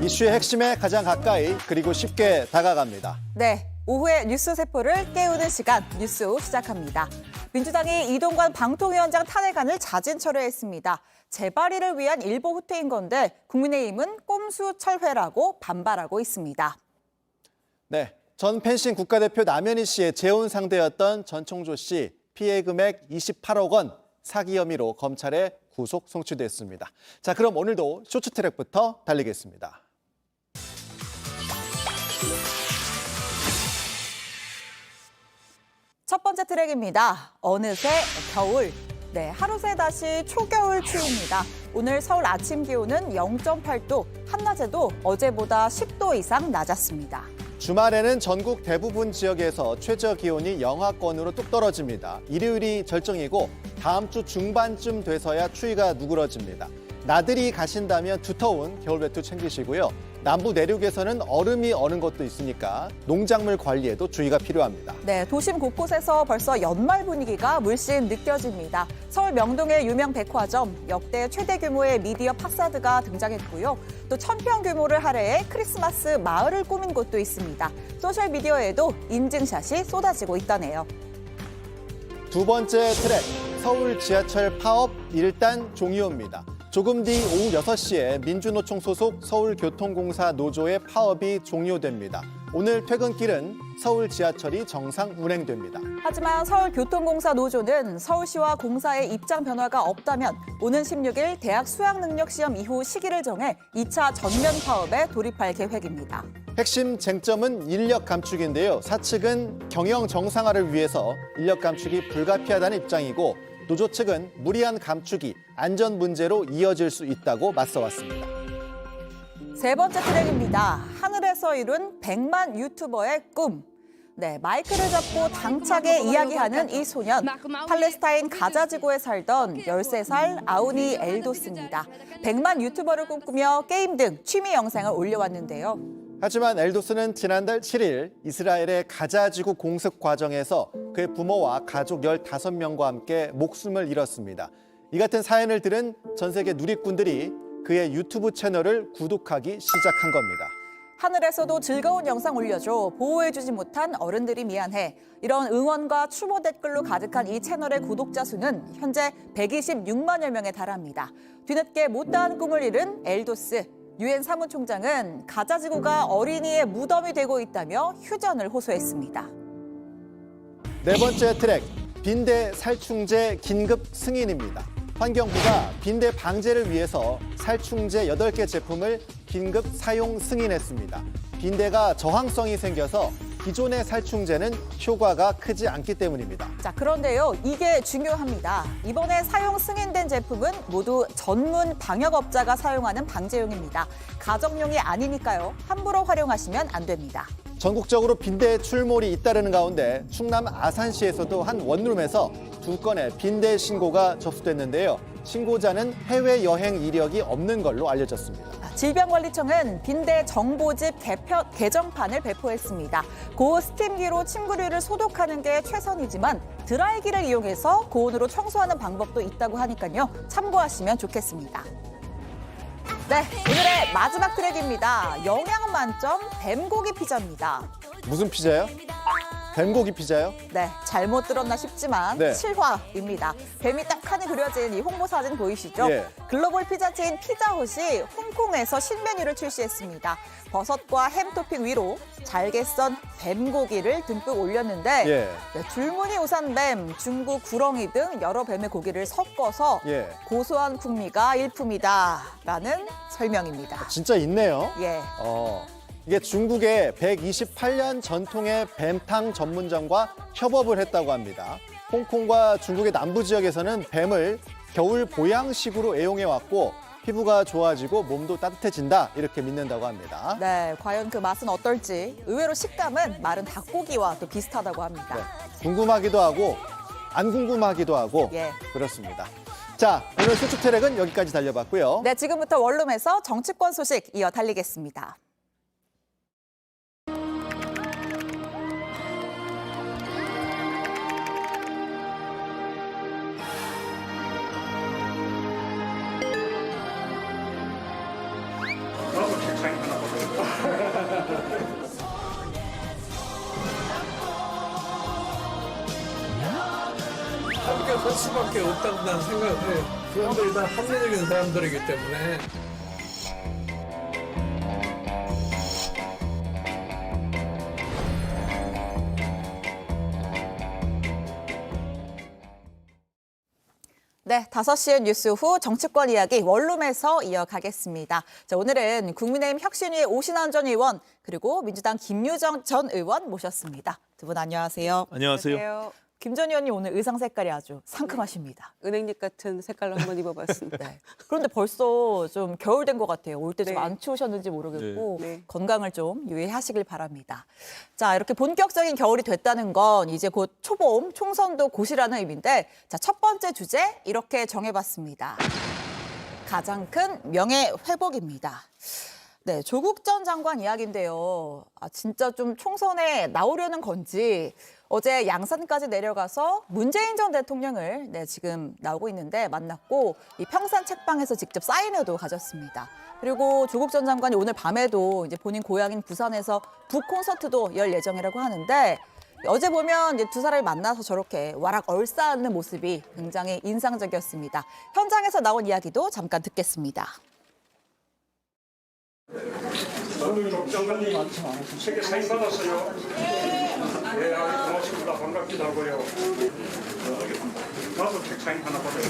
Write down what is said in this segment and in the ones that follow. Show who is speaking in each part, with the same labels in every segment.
Speaker 1: 이슈의 핵심에 가장 가까이 그리고 쉽게 다가갑니다.
Speaker 2: 네, 오후의 뉴스 세포를 깨우는 시간 뉴스오 시작합니다. 민주당이 이동관 방통위원장 탄핵안을 자진 철회했습니다. 재발의를 위한 일보 후퇴인 건데 국민의힘은 꼼수 철회라고 반발하고 있습니다.
Speaker 1: 네, 전 펜싱 국가대표 남현희 씨의 재혼 상대였던 전총조 씨 피해 금액 28억 원 사기 혐의로 검찰에 구속 송치됐습니다. 자, 그럼 오늘도 쇼츠트랙부터 달리겠습니다.
Speaker 2: 첫 번째 트랙입니다. 어느새 겨울. 네, 하루 새 다시 초겨울 추위입니다. 오늘 서울 아침 기온은 0.8도, 한낮에도 어제보다 10도 이상 낮았습니다.
Speaker 1: 주말에는 전국 대부분 지역에서 최저 기온이 영하권으로 뚝 떨어집니다. 일요일이 절정이고 다음 주 중반쯤 돼서야 추위가 누그러집니다. 나들이 가신다면 두터운 겨울 외투 챙기시고요. 남부 내륙에서는 얼음이 어는 곳도 있으니까 농작물 관리에도 주의가 필요합니다.
Speaker 2: 네, 도심 곳곳에서 벌써 연말 분위기가 물씬 느껴집니다. 서울 명동의 유명 백화점, 역대 최대 규모의 미디어 팍사드가 등장했고요. 또 1000평 규모를 할애해 크리스마스 마을을 꾸민 곳도 있습니다. 소셜미디어에도 인증샷이 쏟아지고 있다네요.
Speaker 1: 두 번째 트랙, 서울 지하철 파업 일단 종료입니다. 조금 뒤 오후 6시에 민주노총 소속 서울교통공사 노조의 파업이 종료됩니다. 오늘 퇴근길은 서울 지하철이 정상 운행됩니다.
Speaker 2: 하지만 서울교통공사 노조는 서울시와 공사의 입장 변화가 없다면 오는 16일 대학 수학능력시험 이후 시기를 정해 2차 전면 파업에 돌입할 계획입니다.
Speaker 1: 핵심 쟁점은 인력 감축인데요. 사측은 경영 정상화를 위해서 인력 감축이 불가피하다는 입장이고 노조 측은 무리한 감축이 안전 문제로 이어질 수 있다고 맞서왔습니다.
Speaker 2: 세 번째 트랙입니다. 하늘에서 이룬 100만 유튜버의 꿈. 네, 마이크를 잡고 당차게 이야기하는 이 소년. 팔레스타인 가자 지구에 살던 13살 아우니 엘도스입니다. 100만 유튜버를 꿈꾸며 게임 등 취미 영상을 올려왔는데요.
Speaker 1: 하지만 엘도스는 지난달 7일 이스라엘의 가자지구 공습 과정에서 그의 부모와 가족 15명과 함께 목숨을 잃었습니다. 이 같은 사연을 들은 전 세계 누리꾼들이 그의 유튜브 채널을 구독하기 시작한 겁니다.
Speaker 2: 하늘에서도 즐거운 영상 올려줘. 보호해주지 못한 어른들이 미안해. 이런 응원과 추모 댓글로 가득한 이 채널의 구독자 수는 현재 126만여 명에 달합니다. 뒤늦게 못다한 꿈을 이룬 엘도스. 유엔 사무총장은 가자지구가 어린이의 무덤이 되고 있다며 휴전을 호소했습니다.
Speaker 1: 네 번째 트랙, 빈대 살충제 긴급 승인입니다. 환경부가 빈대 방제를 위해서 살충제 8개 제품을 긴급 사용 승인했습니다. 빈대가 저항성이 생겨서 기존의 살충제는 효과가 크지 않기 때문입니다.
Speaker 2: 자, 그런데요, 이게 중요합니다. 이번에 사용 승인된 제품은 모두 전문 방역업자가 사용하는 방제용입니다. 가정용이 아니니까요. 함부로 활용하시면 안 됩니다.
Speaker 1: 전국적으로 빈대 출몰이 잇따르는 가운데 충남 아산시에서도 한 원룸에서 2건의 빈대 신고가 접수됐는데요. 신고자는 해외여행 이력이 없는 걸로 알려졌습니다.
Speaker 2: 질병관리청은 빈대 정보집 개정판을 배포했습니다. 고스팀기로 침구류를 소독하는 게 최선이지만 드라이기를 이용해서 고온으로 청소하는 방법도 있다고 하니까요. 참고하시면 좋겠습니다. 네, 오늘의 마지막 트랙입니다. 영양 만점 뱀고기 피자입니다.
Speaker 1: 무슨 피자요? 뱀고기 피자요?
Speaker 2: 네, 잘못 들었나 싶지만
Speaker 1: 네.
Speaker 2: 실화입니다. 뱀이 딱하니 그려진 이 홍보 사진 보이시죠?
Speaker 1: 예.
Speaker 2: 글로벌 피자체인 피자헛이 홍콩에서 신메뉴를 출시했습니다. 버섯과 햄 토핑 위로 잘게 썬 뱀고기를 듬뿍 올렸는데
Speaker 1: 예.
Speaker 2: 네, 줄무늬 우산뱀, 중국 구렁이 등 여러 뱀의 고기를 섞어서
Speaker 1: 예.
Speaker 2: 고소한 풍미가 일품이다라는 설명입니다.
Speaker 1: 진짜 있네요.
Speaker 2: 예.
Speaker 1: 이게 중국의 128년 전통의 뱀탕 전문점과 협업을 했다고 합니다. 홍콩과 중국의 남부 지역에서는 뱀을 겨울 보양식으로 애용해왔고 피부가 좋아지고 몸도 따뜻해진다 이렇게 믿는다고 합니다.
Speaker 2: 네, 과연 그 맛은 어떨지 의외로 식감은 마른 닭고기와 또 비슷하다고 합니다.
Speaker 1: 네, 궁금하기도 하고 안 궁금하기도 하고
Speaker 2: 예.
Speaker 1: 그렇습니다. 자, 오늘 쇼츠트랙은 여기까지 달려봤고요.
Speaker 2: 네, 지금부터 원룸에서 정치권 소식 이어 달리겠습니다.
Speaker 3: 할 수밖에 없다고 난 생각을 해요. 그분들이 다 합리적인 사람들이기 때문에.
Speaker 2: 네, 5시의 뉴스 후 정치권 이야기 원룸에서 이어가겠습니다. 자, 오늘은 국민의힘 혁신위의 오신환 전 의원 그리고 민주당 김유정 전 의원 모셨습니다. 두 분 안녕하세요.
Speaker 4: 안녕하세요.
Speaker 2: 김 전 의원님 오늘 의상 색깔이 아주 상큼하십니다.
Speaker 4: 은행잎 같은 색깔로 한번 입어봤습니다.
Speaker 2: 네. 그런데 벌써 좀 겨울 된 것 같아요. 올 때 좀
Speaker 4: 네.
Speaker 2: 안 추우셨는지 모르겠고
Speaker 4: 네.
Speaker 2: 건강을 좀 유의하시길 바랍니다. 자, 이렇게 본격적인 겨울이 됐다는 건 이제 곧 초봄 총선도 곧이라는 의미인데 자, 첫 번째 주제 이렇게 정해봤습니다. 가장 큰 명예 회복입니다. 네, 조국 전 장관 이야기인데요. 진짜 좀 총선에 나오려는 건지 어제 양산까지 내려가서 문재인 전 대통령을 지금 나오고 있는데 만났고 이 평산 책방에서 직접 사인회도 가졌습니다. 그리고 조국 전 장관이 오늘 밤에도 이제 본인 고향인 부산에서 북 콘서트도 열 예정이라고 하는데 어제 보면 이제 두 사람이 만나서 저렇게 와락 얼싸안는 모습이 굉장히 인상적이었습니다. 현장에서 나온 이야기도 잠깐 듣겠습니다.
Speaker 5: 조 장관님 책에 사인 받았어요. 네, 고맙습니다. 반갑기도 하고요. 나도 책 사인 하나 받아요.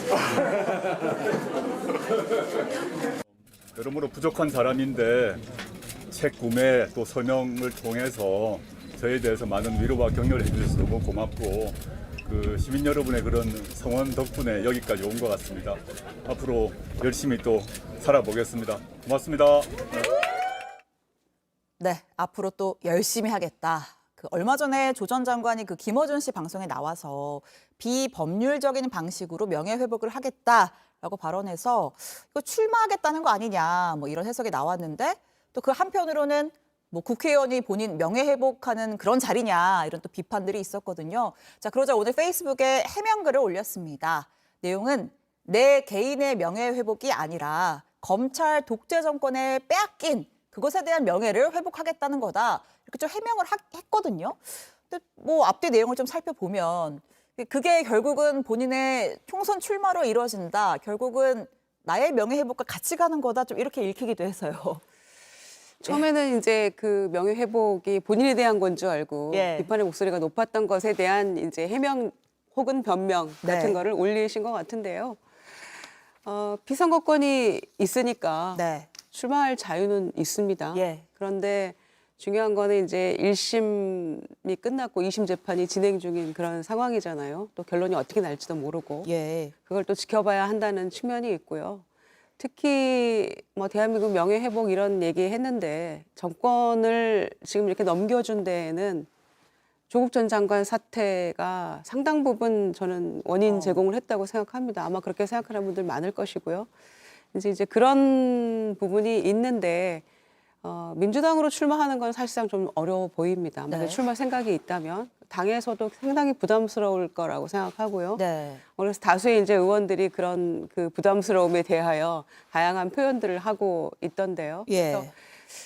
Speaker 6: 여러모로 부족한 사람인데 책 구매 또 서명을 통해서 저에 대해서 많은 위로와 격려를 해주셔서 너무 고맙고 그 시민 여러분의 그런 성원 덕분에 여기까지 온 것 같습니다. 앞으로 열심히 또 살아보겠습니다. 고맙습니다.
Speaker 2: 네, 앞으로 또 열심히 하겠다. 얼마 전에 조 전 장관이 김어준 씨 방송에 나와서 비법률적인 방식으로 명예회복을 하겠다라고 발언해서 이거 출마하겠다는 거 아니냐 뭐 이런 해석이 나왔는데 또 그 한편으로는 뭐 국회의원이 본인 명예회복하는 그런 자리냐 이런 또 비판들이 있었거든요. 자, 그러자 오늘 페이스북에 해명글을 올렸습니다. 내용은 내 개인의 명예회복이 아니라 검찰 독재 정권에 빼앗긴 그것에 대한 명예를 회복하겠다는 거다. 이렇게 좀 해명을 했거든요. 근데 뭐 앞뒤 내용을 좀 살펴보면 그게 결국은 본인의 총선 출마로 이루어진다. 결국은 나의 명예회복과 같이 가는 거다. 좀 이렇게 읽히기도 해서요.
Speaker 4: 처음에는 이제 그 명예회복이 본인에 대한 건 줄 알고
Speaker 2: 예.
Speaker 4: 비판의 목소리가 높았던 것에 대한 이제 해명 혹은 변명 같은
Speaker 2: 네.
Speaker 4: 거를 올리신 것 같은데요. 피선거권이 있으니까
Speaker 2: 네.
Speaker 4: 출마할 자유는 있습니다.
Speaker 2: 예.
Speaker 4: 그런데 중요한 거는 이제 1심이 끝났고 2심 재판이 진행 중인 그런 상황이잖아요. 또 결론이 어떻게 날지도 모르고
Speaker 2: 예.
Speaker 4: 그걸 또 지켜봐야 한다는 측면이 있고요. 특히 뭐 대한민국 명예회복 이런 얘기 했는데 정권을 지금 이렇게 넘겨준 데에는 조국 전 장관 사태가 상당 부분 저는 원인 제공을 했다고 생각합니다. 아마 그렇게 생각하는 분들 많을 것이고요. 이제 그런 부분이 있는데 민주당으로 출마하는 건 사실상 좀 어려워 보입니다. 만약
Speaker 2: 네.
Speaker 4: 출마 생각이 있다면 당에서도 상당히 부담스러울 거라고 생각하고요.
Speaker 2: 네.
Speaker 4: 그래서 다수의 이제 의원들이 그런 그 부담스러움에 대하여 다양한 표현들을 하고 있던데요.
Speaker 2: 예.
Speaker 4: 그래서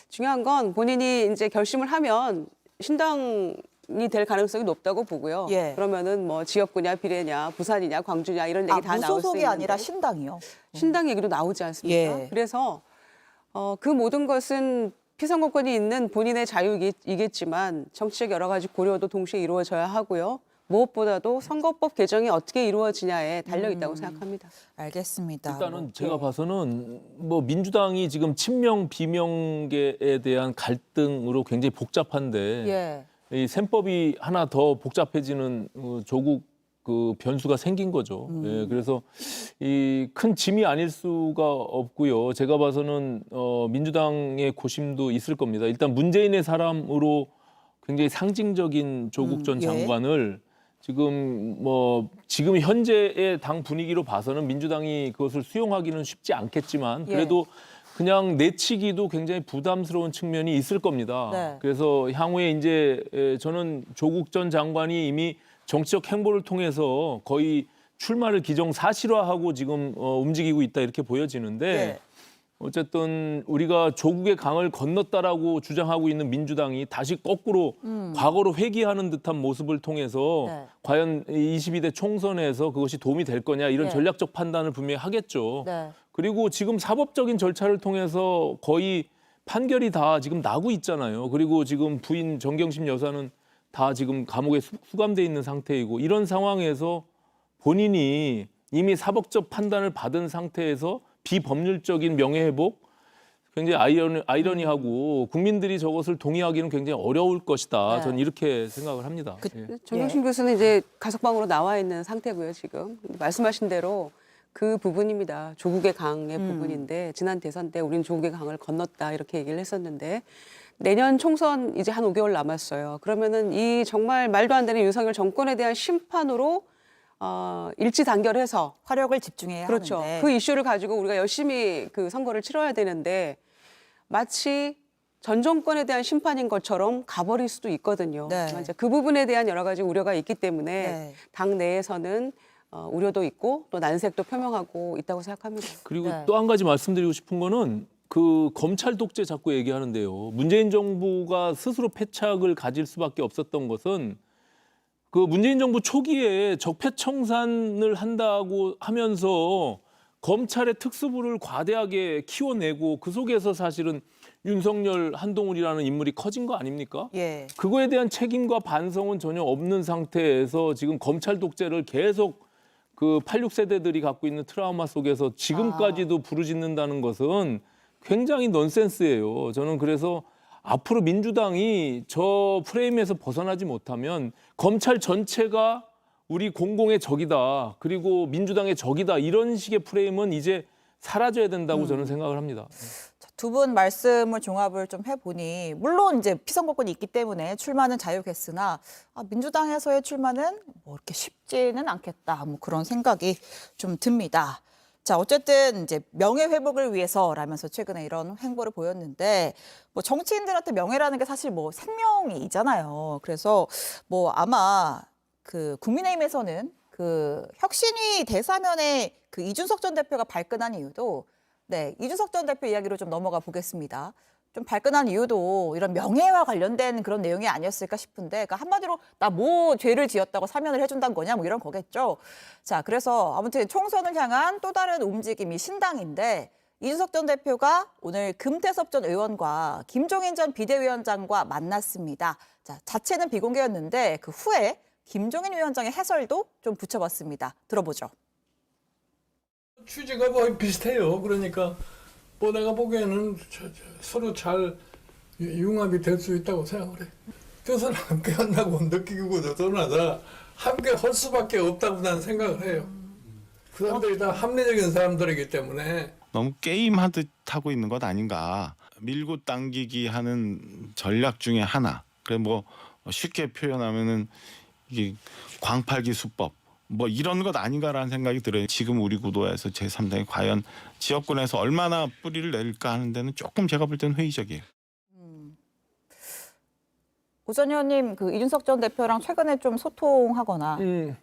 Speaker 4: 중요한 건 본인이 이제 결심을 하면 신당이 될 가능성이 높다고 보고요.
Speaker 2: 예.
Speaker 4: 그러면은 뭐 지역구냐, 비례냐, 부산이냐, 광주냐 이런 얘기 다 나올 수
Speaker 2: 무소속이
Speaker 4: 있는데
Speaker 2: 아니라 신당이요.
Speaker 4: 신당 얘기도 나오지 않습니까?
Speaker 2: 예.
Speaker 4: 그래서 그 모든 것은 피선거권이 있는 본인의 자유이겠지만 정치적 여러 가지 고려도 동시에 이루어져야 하고요. 무엇보다도 선거법 개정이 어떻게 이루어지냐에 달려 있다고 생각합니다.
Speaker 2: 알겠습니다.
Speaker 7: 일단은 제가 봐서는 뭐 민주당이 지금 친명 비명계에 대한 갈등으로 굉장히 복잡한데
Speaker 2: 예.
Speaker 7: 이 셈법이 하나 더 복잡해지는 조국 그 변수가 생긴 거죠. 예, 그래서 이 큰 짐이 아닐 수가 없고요. 제가 봐서는 민주당의 고심도 있을 겁니다. 일단 문재인의 사람으로 굉장히 상징적인 조국 전
Speaker 2: 예.
Speaker 7: 장관을 지금 현재의 당 분위기로 봐서는 민주당이 그것을 수용하기는 쉽지 않겠지만 그래도 그냥 내치기도 굉장히 부담스러운 측면이 있을 겁니다.
Speaker 2: 네.
Speaker 7: 그래서 향후에 이제 저는 조국 전 장관이 이미 정치적 행보를 통해서 거의 출마를 기정사실화하고 지금 움직이고 있다 이렇게 보여지는데 어쨌든 우리가 조국의 강을 건넜다라고 주장하고 있는 민주당이 다시 거꾸로 과거로 회귀하는 듯한 모습을 통해서
Speaker 2: 네.
Speaker 7: 과연 22대 총선에서 그것이 도움이 될 거냐 이런
Speaker 2: 네.
Speaker 7: 전략적 판단을 분명히 하겠죠.
Speaker 2: 네.
Speaker 7: 그리고 지금 사법적인 절차를 통해서 거의 판결이 다 지금 나고 있잖아요. 그리고 지금 부인 정경심 여사는 다 지금 감옥에 수감돼 있는 상태이고 이런 상황에서 본인이 이미 사법적 판단을 받은 상태에서 비법률적인 명예회복 굉장히 아이러니하고 국민들이 저것을 동의하기는 굉장히 어려울 것이다.
Speaker 2: 네.
Speaker 7: 저는 이렇게 생각을 합니다.
Speaker 2: 그-
Speaker 7: 예.
Speaker 4: 정경심 교수는 이제 가석방으로 나와 있는 상태고요, 지금. 말씀하신 대로 그 부분입니다. 조국의 강의 부분인데 지난 대선 때 우리는 조국의 강을 건넜다 이렇게 얘기를 했었는데 내년 총선 이제 한 5개월 남았어요. 그러면은 이 정말 말도 안 되는 윤석열 정권에 대한 심판으로 일치 단결해서
Speaker 2: 화력을 집중해야
Speaker 4: 그렇죠.
Speaker 2: 하는데.
Speaker 4: 그 이슈를 가지고 우리가 열심히 그 선거를 치러야 되는데 마치 전 정권에 대한 심판인 것처럼 가버릴 수도 있거든요.
Speaker 2: 네.
Speaker 4: 이제 그 부분에 대한 여러 가지 우려가 있기 때문에
Speaker 2: 네.
Speaker 4: 당 내에서는 우려도 있고 또 난색도 표명하고 있다고 생각합니다.
Speaker 7: 그리고
Speaker 2: 네.
Speaker 7: 또 한 가지 말씀드리고 싶은 거는 그 검찰 독재 자꾸 얘기하는데요. 문재인 정부가 스스로 패착을 가질 수밖에 없었던 것은 그 문재인 정부 초기에 적폐청산을 한다고 하면서 검찰의 특수부를 과대하게 키워내고 그 속에서 사실은 윤석열, 한동훈이라는 인물이 커진 거 아닙니까?
Speaker 2: 예.
Speaker 7: 그거에 대한 책임과 반성은 전혀 없는 상태에서 지금 검찰 독재를 계속 그 86세대들이 갖고 있는 트라우마 속에서 지금까지도 부르짖는다는 것은 굉장히 넌센스예요. 저는 그래서 앞으로 민주당이 저 프레임에서 벗어나지 못하면 검찰 전체가 우리 공공의 적이다. 그리고 민주당의 적이다. 이런 식의 프레임은 이제 사라져야 된다고 저는 생각을 합니다.
Speaker 2: 두 분 말씀을 종합을 좀 해보니 물론 이제 피선거권이 있기 때문에 출마는 자유겠으나 민주당에서의 출마는 뭐 이렇게 쉽지는 않겠다. 뭐 그런 생각이 좀 듭니다. 자, 어쨌든 이제 명예 회복을 위해서라면서 최근에 이런 행보를 보였는데 뭐 정치인들한테 명예라는 게 사실 뭐 생명이잖아요. 그래서 뭐 아마 그 국민의힘에서는 그 혁신위 대사면에 그 이준석 전 대표가 발끈한 이유도 네, 이준석 전 대표 이야기로 좀 넘어가 보겠습니다. 좀 발끈한 이유도 이런 명예와 관련된 그런 내용이 아니었을까 싶은데, 그러니까 한마디로 나 뭐 죄를 지었다고 사면을 해준다는 거냐, 뭐 이런 거겠죠. 자, 그래서 아무튼 총선을 향한 또 다른 움직임이 신당인데, 이준석 전 대표가 오늘 금태섭 전 의원과 김종인 전 비대위원장과 만났습니다. 자, 자체는 비공개였는데 그 후에 김종인 위원장의 해설도 좀 붙여봤습니다. 들어보죠.
Speaker 3: 취지가 거의 비슷해요. 그러니까 뭐 내가 보기에는 서로 잘 융합이 될 수 있다고 생각을 해. 뜻은 함께 한다고 느끼고 저도 함께 할 수밖에 없다고 나는 생각을 해요. 그 사람들이 다 합리적인 사람들이기 때문에
Speaker 8: 너무 게임하듯 하고 있는 것 아닌가. 밀고 당기기 하는 전략 중에 하나. 그래 뭐 쉽게 표현하면은 이게 광팔기 수법. 뭐 이런 것 아닌가라는 생각이 들어요. 지금 우리 구도에서 제3당이 과연 지역군에서 얼마나 뿌리를 낼까 하는 데는 조금 제가 볼 때는 회의적이에요.
Speaker 2: 오 전 의원님, 그 이준석 전 대표랑 최근에 좀 소통하거나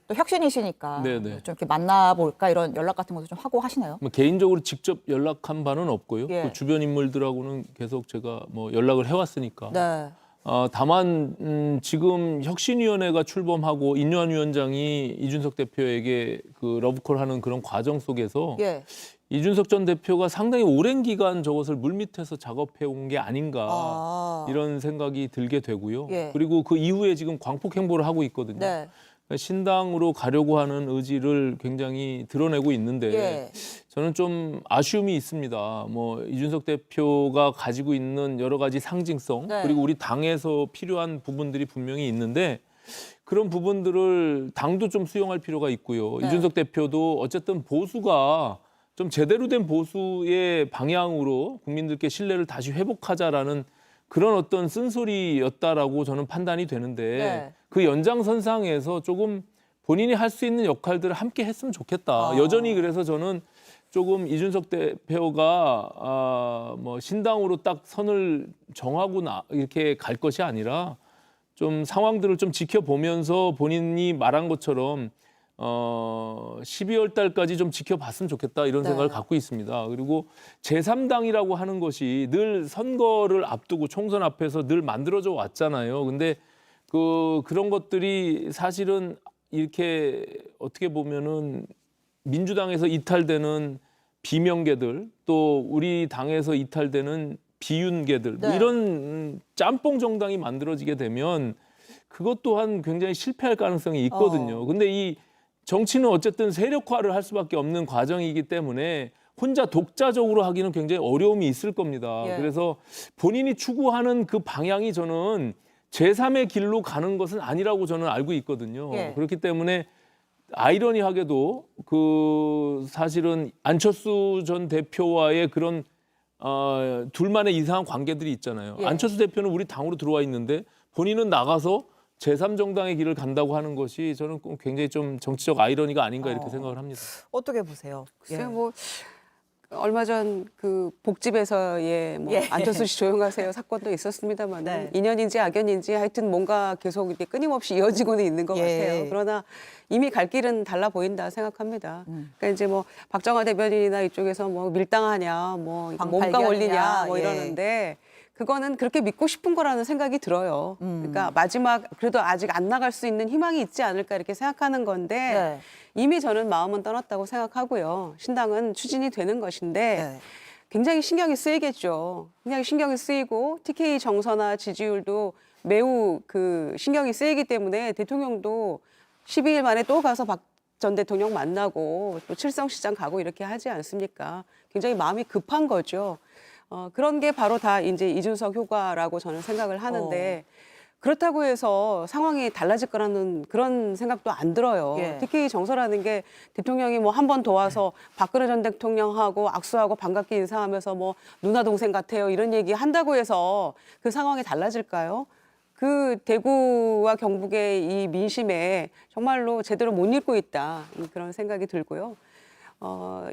Speaker 2: 또 혁신이시니까
Speaker 7: 네네.
Speaker 2: 좀 이렇게 만나볼까 이런 연락 같은 것도 좀 하고 하시나요?
Speaker 7: 뭐 개인적으로 직접 연락한 바는 없고요.
Speaker 2: 예.
Speaker 7: 그 주변 인물들하고는 계속 제가 뭐 연락을 해왔으니까.
Speaker 2: 네.
Speaker 7: 다만 지금 혁신위원회가 출범하고 인요한 위원장이 이준석 대표에게 그 러브콜하는 그런 과정 속에서
Speaker 2: 예.
Speaker 7: 이준석 전 대표가 상당히 오랜 기간 저것을 물밑에서 작업해 온 게 아닌가 이런 생각이 들게 되고요.
Speaker 2: 예.
Speaker 7: 그리고 그 이후에 지금 광폭 행보를 하고 있거든요.
Speaker 2: 네.
Speaker 7: 신당으로 가려고 하는 의지를 굉장히 드러내고 있는데
Speaker 2: 예.
Speaker 7: 저는 좀 아쉬움이 있습니다. 뭐 이준석 대표가 가지고 있는 여러 가지 상징성
Speaker 2: 네.
Speaker 7: 그리고 우리 당에서 필요한 부분들이 분명히 있는데 그런 부분들을 당도 좀 수용할 필요가 있고요.
Speaker 2: 네.
Speaker 7: 이준석 대표도 어쨌든 보수가 좀 제대로 된 보수의 방향으로 국민들께 신뢰를 다시 회복하자라는 그런 어떤 쓴소리였다라고 저는 판단이 되는데
Speaker 2: 네.
Speaker 7: 그 연장선상에서 조금 본인이 할 수 있는 역할들을 함께 했으면 좋겠다. 여전히 그래서 저는 조금 이준석 대표가 뭐 신당으로 딱 선을 정하고 이렇게 갈 것이 아니라 좀 상황들을 좀 지켜보면서 본인이 말한 것처럼 12월 달까지 좀 지켜봤으면 좋겠다 이런
Speaker 2: 네.
Speaker 7: 생각을 갖고 있습니다. 그리고 제3당이라고 하는 것이 늘 선거를 앞두고 총선 앞에서 늘 만들어져 왔잖아요. 근데 그런 것들이 사실은 이렇게 어떻게 보면은 민주당에서 이탈되는 비명계들 또 우리 당에서 이탈되는 비윤계들 뭐
Speaker 2: 네.
Speaker 7: 이런 짬뽕 정당이 만들어지게 되면 그것 또한 굉장히 실패할 가능성이 있거든요. 근데 이 정치는 어쨌든 세력화를 할 수밖에 없는 과정이기 때문에 혼자 독자적으로 하기는 굉장히 어려움이 있을 겁니다.
Speaker 2: 예.
Speaker 7: 그래서 본인이 추구하는 그 방향이 저는 제3의 길로 가는 것은 아니라고 저는 알고 있거든요.
Speaker 2: 예.
Speaker 7: 그렇기 때문에 아이러니하게도 사실은 안철수 전 대표와의 그런 둘만의 이상한 관계들이 있잖아요.
Speaker 2: 예.
Speaker 7: 안철수 대표는 우리 당으로 들어와 있는데 본인은 나가서 제3정당의 길을 간다고 하는 것이 저는 굉장히 좀 정치적 아이러니가 아닌가 이렇게 생각을 합니다.
Speaker 2: 어떻게 보세요?
Speaker 4: 글쎄요, 뭐 얼마 전 그 복집에서의 뭐
Speaker 2: 예.
Speaker 4: 안철수 씨 조용하세요 사건도 있었습니다만
Speaker 2: 네.
Speaker 4: 인연인지 악연인지 하여튼 뭔가 계속 이렇게 끊임없이 이어지고는 있는 것
Speaker 2: 예.
Speaker 4: 같아요. 그러나 이미 갈 길은 달라 보인다 생각합니다. 그러니까 이제 뭐 박정화 대변인이나 이쪽에서 뭐 밀당하냐, 뭐 몸감
Speaker 2: 방팔기하느냐,
Speaker 4: 올리냐, 뭐
Speaker 2: 예.
Speaker 4: 이러는데. 그거는 그렇게 믿고 싶은 거라는 생각이 들어요. 그러니까 마지막 그래도 아직 안 나갈 수 있는 희망이 있지 않을까 이렇게 생각하는 건데
Speaker 2: 네.
Speaker 4: 이미 저는 마음은 떠났다고 생각하고요. 신당은 추진이 되는 것인데
Speaker 2: 네.
Speaker 4: 굉장히 신경이 쓰이겠죠. 굉장히 신경이 쓰이고 TK 정서나 지지율도 매우 그 신경이 쓰이기 때문에 대통령도 12일 만에 또 가서 박 전 대통령 만나고 또 칠성시장 가고 이렇게 하지 않습니까? 굉장히 마음이 급한 거죠. 그런 게 바로 다 이제 이준석 효과라고 저는 생각을 하는데 그렇다고 해서 상황이 달라질 거라는 그런 생각도 안 들어요.
Speaker 2: 예.
Speaker 4: 특히 정서라는 게 대통령이 뭐 한 번 도와서 박근혜 전 대통령하고 악수하고 반갑게 인사하면서 뭐 누나 동생 같아요 이런 얘기 한다고 해서 그 상황이 달라질까요? 그 대구와 경북의 이 민심에 정말로 제대로 못 읽고 있다 그런 생각이 들고요.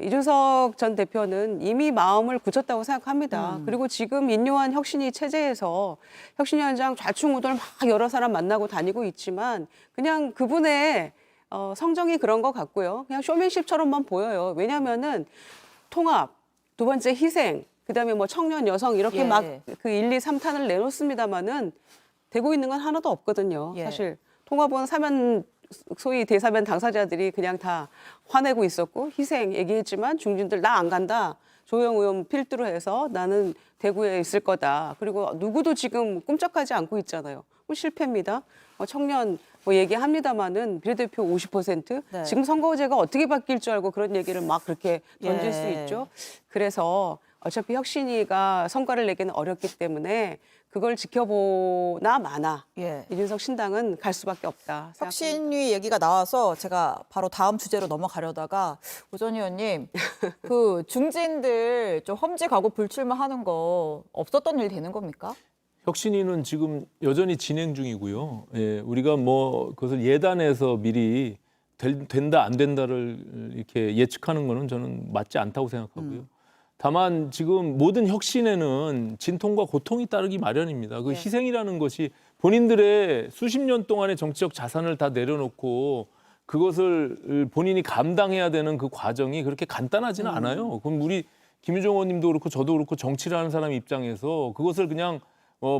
Speaker 4: 이준석 전 대표는 이미 마음을 굳혔다고 생각합니다. 그리고 지금 인요한 혁신위 체제에서 혁신위원장 좌충우돌 막 여러 사람 만나고 다니고 있지만 그냥 그분의 성정이 그런 것 같고요. 그냥 쇼맨십처럼만 보여요. 왜냐하면은 통합, 두 번째 희생, 그다음에 뭐 청년 여성 이렇게
Speaker 2: 예.
Speaker 4: 막 그 1, 2, 3탄을 내놓습니다마는 되고 있는 건 하나도 없거든요.
Speaker 2: 예.
Speaker 4: 사실 통합은 소위 대사면 당사자들이 그냥 다 화내고 있었고 희생 얘기했지만 중진들 나 안 간다. 조영 의원 필두로 해서 나는 대구에 있을 거다. 그리고 누구도 지금 꿈쩍하지 않고 있잖아요. 실패입니다. 청년 뭐 얘기합니다마는 비례대표 50%.
Speaker 2: 네.
Speaker 4: 지금 선거제가 어떻게 바뀔 줄 알고 그런 얘기를 막 그렇게 던질
Speaker 2: 예.
Speaker 4: 수 있죠. 그래서 어차피 혁신위가 성과를 내기는 어렵기 때문에 그걸 지켜보나 마나
Speaker 2: 예.
Speaker 4: 이준석 신당은 갈 수밖에 없다. 생각합니다.
Speaker 2: 혁신위 얘기가 나와서 제가 바로 다음 주제로 넘어가려다가 오전 의원님 그 중진들 좀 험지가고 불출마하는 거 없었던 일 되는 겁니까?
Speaker 7: 혁신위는 지금 여전히 진행 중이고요. 예, 우리가 뭐 그것을 예단해서 미리 된다 안 된다를 이렇게 예측하는 거는 저는 맞지 않다고 생각하고요. 다만 지금 모든 혁신에는 진통과 고통이 따르기 마련입니다. 그 희생이라는 것이 본인들의 수십 년 동안의 정치적 자산을 다 내려놓고 그것을 본인이 감당해야 되는 그 과정이 그렇게 간단하지는 않아요. 그럼 우리 김유정 의원님도 그렇고 저도 그렇고 정치를 하는 사람 입장에서 그것을 그냥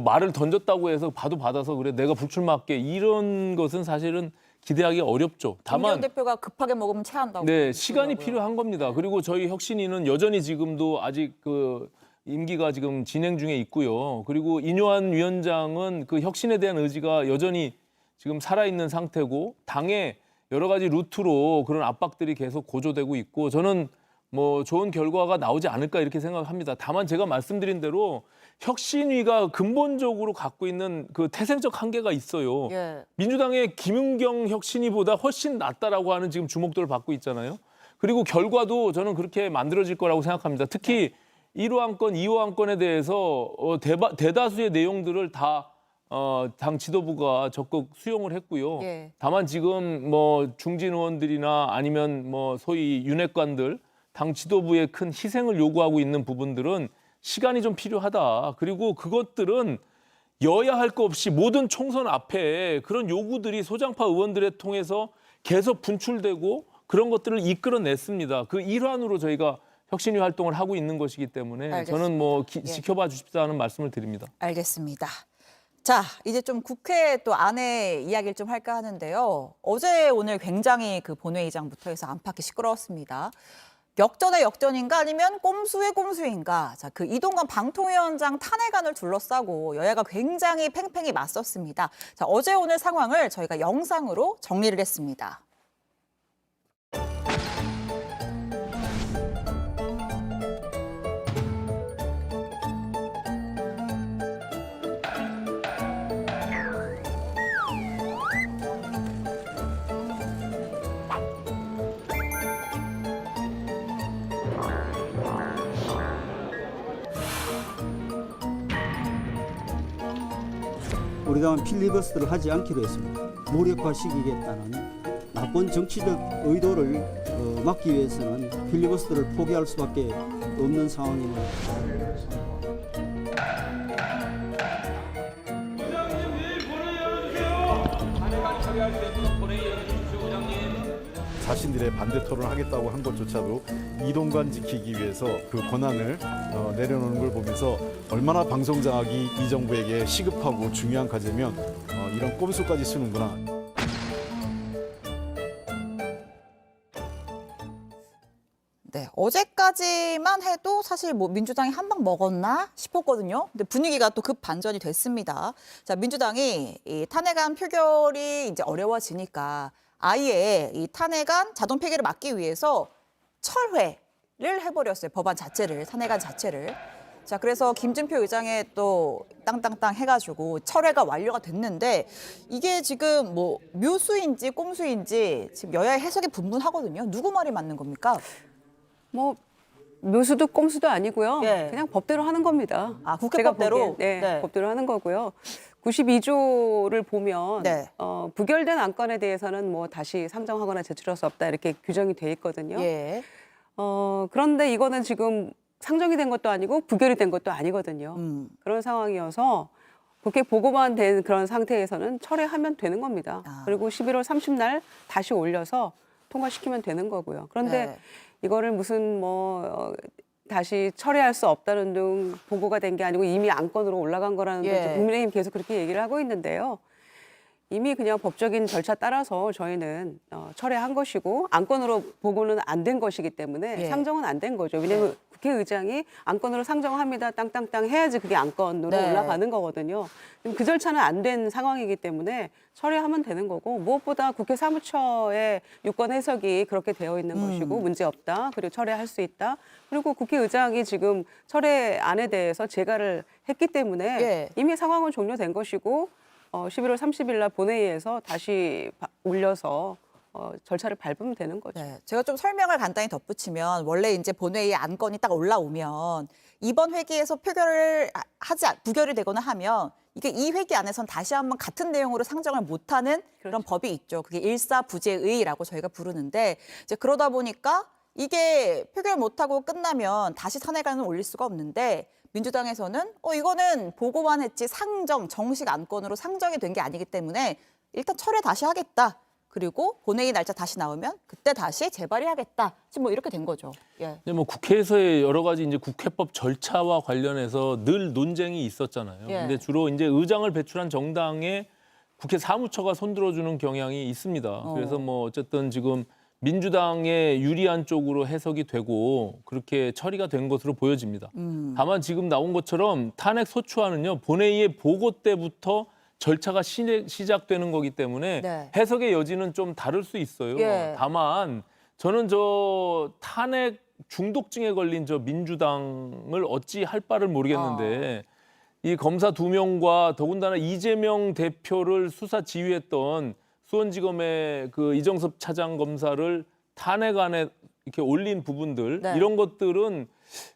Speaker 7: 말을 던졌다고 해서 봐도 받아서 그래 내가 불출마할게 이런 것은 사실은 기대하기 어렵죠.
Speaker 2: 다만
Speaker 7: 다만
Speaker 2: 대표가 급하게 먹으면 체한다고.
Speaker 7: 네, 시간이
Speaker 2: 그러더라고요.
Speaker 7: 필요한 겁니다. 그리고 저희 혁신위는 여전히 지금도 아직 그 임기가 지금 진행 중에 있고요. 그리고 인요한 위원장은 그 혁신에 대한 의지가 여전히 지금 살아있는 상태고 당의 여러 가지 루트로 그런 압박들이 계속 고조되고 있고 저는 뭐 좋은 결과가 나오지 않을까 이렇게 생각합니다. 다만 제가 말씀드린 대로 혁신위가 근본적으로 갖고 있는 그 태생적 한계가 있어요.
Speaker 2: 예.
Speaker 7: 민주당의 김은경 혁신위보다 훨씬 낫다라고 하는 지금 주목도를 받고 있잖아요. 그리고 결과도 저는 그렇게 만들어질 거라고 생각합니다. 특히 1호 안건, 2호 안건에 대해서 대다수의 내용들을 다 당 지도부가 적극 수용을 했고요.
Speaker 2: 예.
Speaker 7: 다만 지금 뭐 중진 의원들이나 아니면 뭐 소위 윤핵관들 당 지도부의 큰 희생을 요구하고 있는 부분들은 시간이 좀 필요하다. 그리고 그것들은 여야 할 거 없이 모든 총선 앞에 그런 요구들이 소장파 의원들에 통해서 계속 분출되고 그런 것들을 이끌어냈습니다. 그 일환으로 저희가 혁신위 활동을 하고 있는 것이기 때문에
Speaker 2: 알겠습니다.
Speaker 7: 저는 뭐
Speaker 2: 예.
Speaker 7: 지켜봐 주십사는 말씀을 드립니다.
Speaker 2: 알겠습니다. 자, 이제 좀 국회 또 안에 이야기를 좀 할까 하는데요. 어제 오늘 굉장히 그 본회의장부터 해서 안팎이 시끄러웠습니다. 역전의 역전인가 아니면 꼼수의 꼼수인가. 자, 그 이동관 방통위원장 탄핵안을 둘러싸고 여야가 굉장히 팽팽히 맞섰습니다. 자, 어제 오늘 상황을 저희가 영상으로 정리를 했습니다.
Speaker 9: 우리 당은 필리버스터를 하지 않기로 했습니다. 무력화시키겠다는 나쁜 정치적 의도를 막기 위해서는 필리버스터를 포기할 수밖에 없는 상황입니다.
Speaker 10: 자신들의 반대 토론을 하겠다고 한 것조차도 이동관 지키기 위해서 그 권한을 내려놓는 걸 보면서 얼마나 방송장악이 이 정부에게 시급하고 중요한 과제면 이런 꼼수까지 쓰는구나.
Speaker 2: 네, 어제까지만 해도 사실 뭐 민주당이 한 방 먹었나 싶었거든요. 근데 분위기가 또 급 반전이 됐습니다. 자, 민주당이 이 탄핵안 표결이 이제 어려워지니까 아예 이 탄핵안 자동 폐기를 막기 위해서 철회를 해버렸어요. 법안 자체를, 탄핵안 자체를. 자, 그래서 김진표 의장에 또 땅땅땅 해가지고 철회가 완료가 됐는데 이게 지금 뭐 묘수인지 꼼수인지 지금 여야의 해석이 분분하거든요. 누구 말이 맞는 겁니까?
Speaker 4: 뭐 묘수도 꼼수도 아니고요.
Speaker 2: 예.
Speaker 4: 그냥 법대로 하는 겁니다.
Speaker 2: 아, 국회법대로?
Speaker 4: 제가 보기엔, 네,
Speaker 2: 네.
Speaker 4: 법대로 하는 거고요. 92조를 보면
Speaker 2: 네.
Speaker 4: 부결된 안건에 대해서는 뭐 다시 상정하거나 제출할 수 없다 이렇게 규정이 돼 있거든요.
Speaker 2: 예.
Speaker 4: 그런데 이거는 지금 상정이 된 것도 아니고 부결이 된 것도 아니거든요. 그런 상황이어서 국회 보고만 된 그런 상태에서는 철회하면 되는 겁니다.
Speaker 2: 아.
Speaker 4: 그리고 11월 30날 다시 올려서 통과시키면 되는 거고요. 그런데
Speaker 2: 네.
Speaker 4: 이거를 무슨 다시 철회할 수 없다는 등 보고가 된 게 아니고 이미 안건으로 올라간 거라는
Speaker 2: 예.
Speaker 4: 데 국민의힘 계속 그렇게 얘기를 하고 있는데요. 이미 그냥 법적인 절차 따라서 저희는 철회한 것이고 안건으로 보고는 안 된 것이기 때문에
Speaker 2: 예.
Speaker 4: 상정은 안 된 거죠. 왜냐하면 국회의장이 안건으로 상정합니다. 땅땅땅 해야지 그게 안건으로
Speaker 2: 네.
Speaker 4: 올라가는 거거든요. 지금 그 절차는 안 된 상황이기 때문에 철회하면 되는 거고 무엇보다 국회 사무처의 유권 해석이 그렇게 되어 있는 것이고 문제 없다. 그리고 철회할 수 있다. 그리고 국회의장이 지금 철회안에 대해서 재가를 했기 때문에
Speaker 2: 예.
Speaker 4: 이미 상황은 종료된 것이고 11월 30일 날 본회의에서 다시 올려서 절차를 밟으면 되는 거죠.
Speaker 2: 네, 제가 좀 설명을 간단히 덧붙이면 원래 이제 본회의에 안건이 딱 올라오면 이번 회기에서 부결이 되거나 하면 이게 이 회기 안에선 다시 한번 같은 내용으로 상정을 못하는 그런 법이 있죠. 그게 일사부재의라고 저희가 부르는데 이제 그러다 보니까 이게 표결 못하고 끝나면 다시 탄핵안을 올릴 수가 없는데 민주당에서는 이거는 보고만 했지 정식 안건으로 상정이 된 게 아니기 때문에 일단 철회 다시 하겠다. 그리고 본회의 날짜 다시 나오면 그때 다시 재발의하겠다. 지금 뭐 이렇게 된 거죠. 예.
Speaker 7: 근데 뭐 국회에서의 여러 가지 이제 국회법 절차와 관련해서 늘 논쟁이 있었잖아요.
Speaker 2: 예.
Speaker 7: 근데 주로 이제 의장을 배출한 정당에 국회 사무처가 손들어주는 경향이 있습니다. 그래서 뭐 어쨌든 지금 민주당에 유리한 쪽으로 해석이 되고 그렇게 처리가 된 것으로 보여집니다. 다만 지금 나온 것처럼 탄핵 소추안은요 본회의의 보고 때부터 절차가 시작되는 거기 때문에
Speaker 2: 네.
Speaker 7: 해석의 여지는 좀 다를 수 있어요.
Speaker 2: 예.
Speaker 7: 다만 저는 저 탄핵 중독증에 걸린 저 민주당을 어찌 할 바를 모르겠는데 이 검사 2명과 더군다나 이재명 대표를 수사 지휘했던 수원지검의 그 이정섭 차장 검사를 탄핵안에 이렇게 올린 부분들
Speaker 2: 네.
Speaker 7: 이런 것들은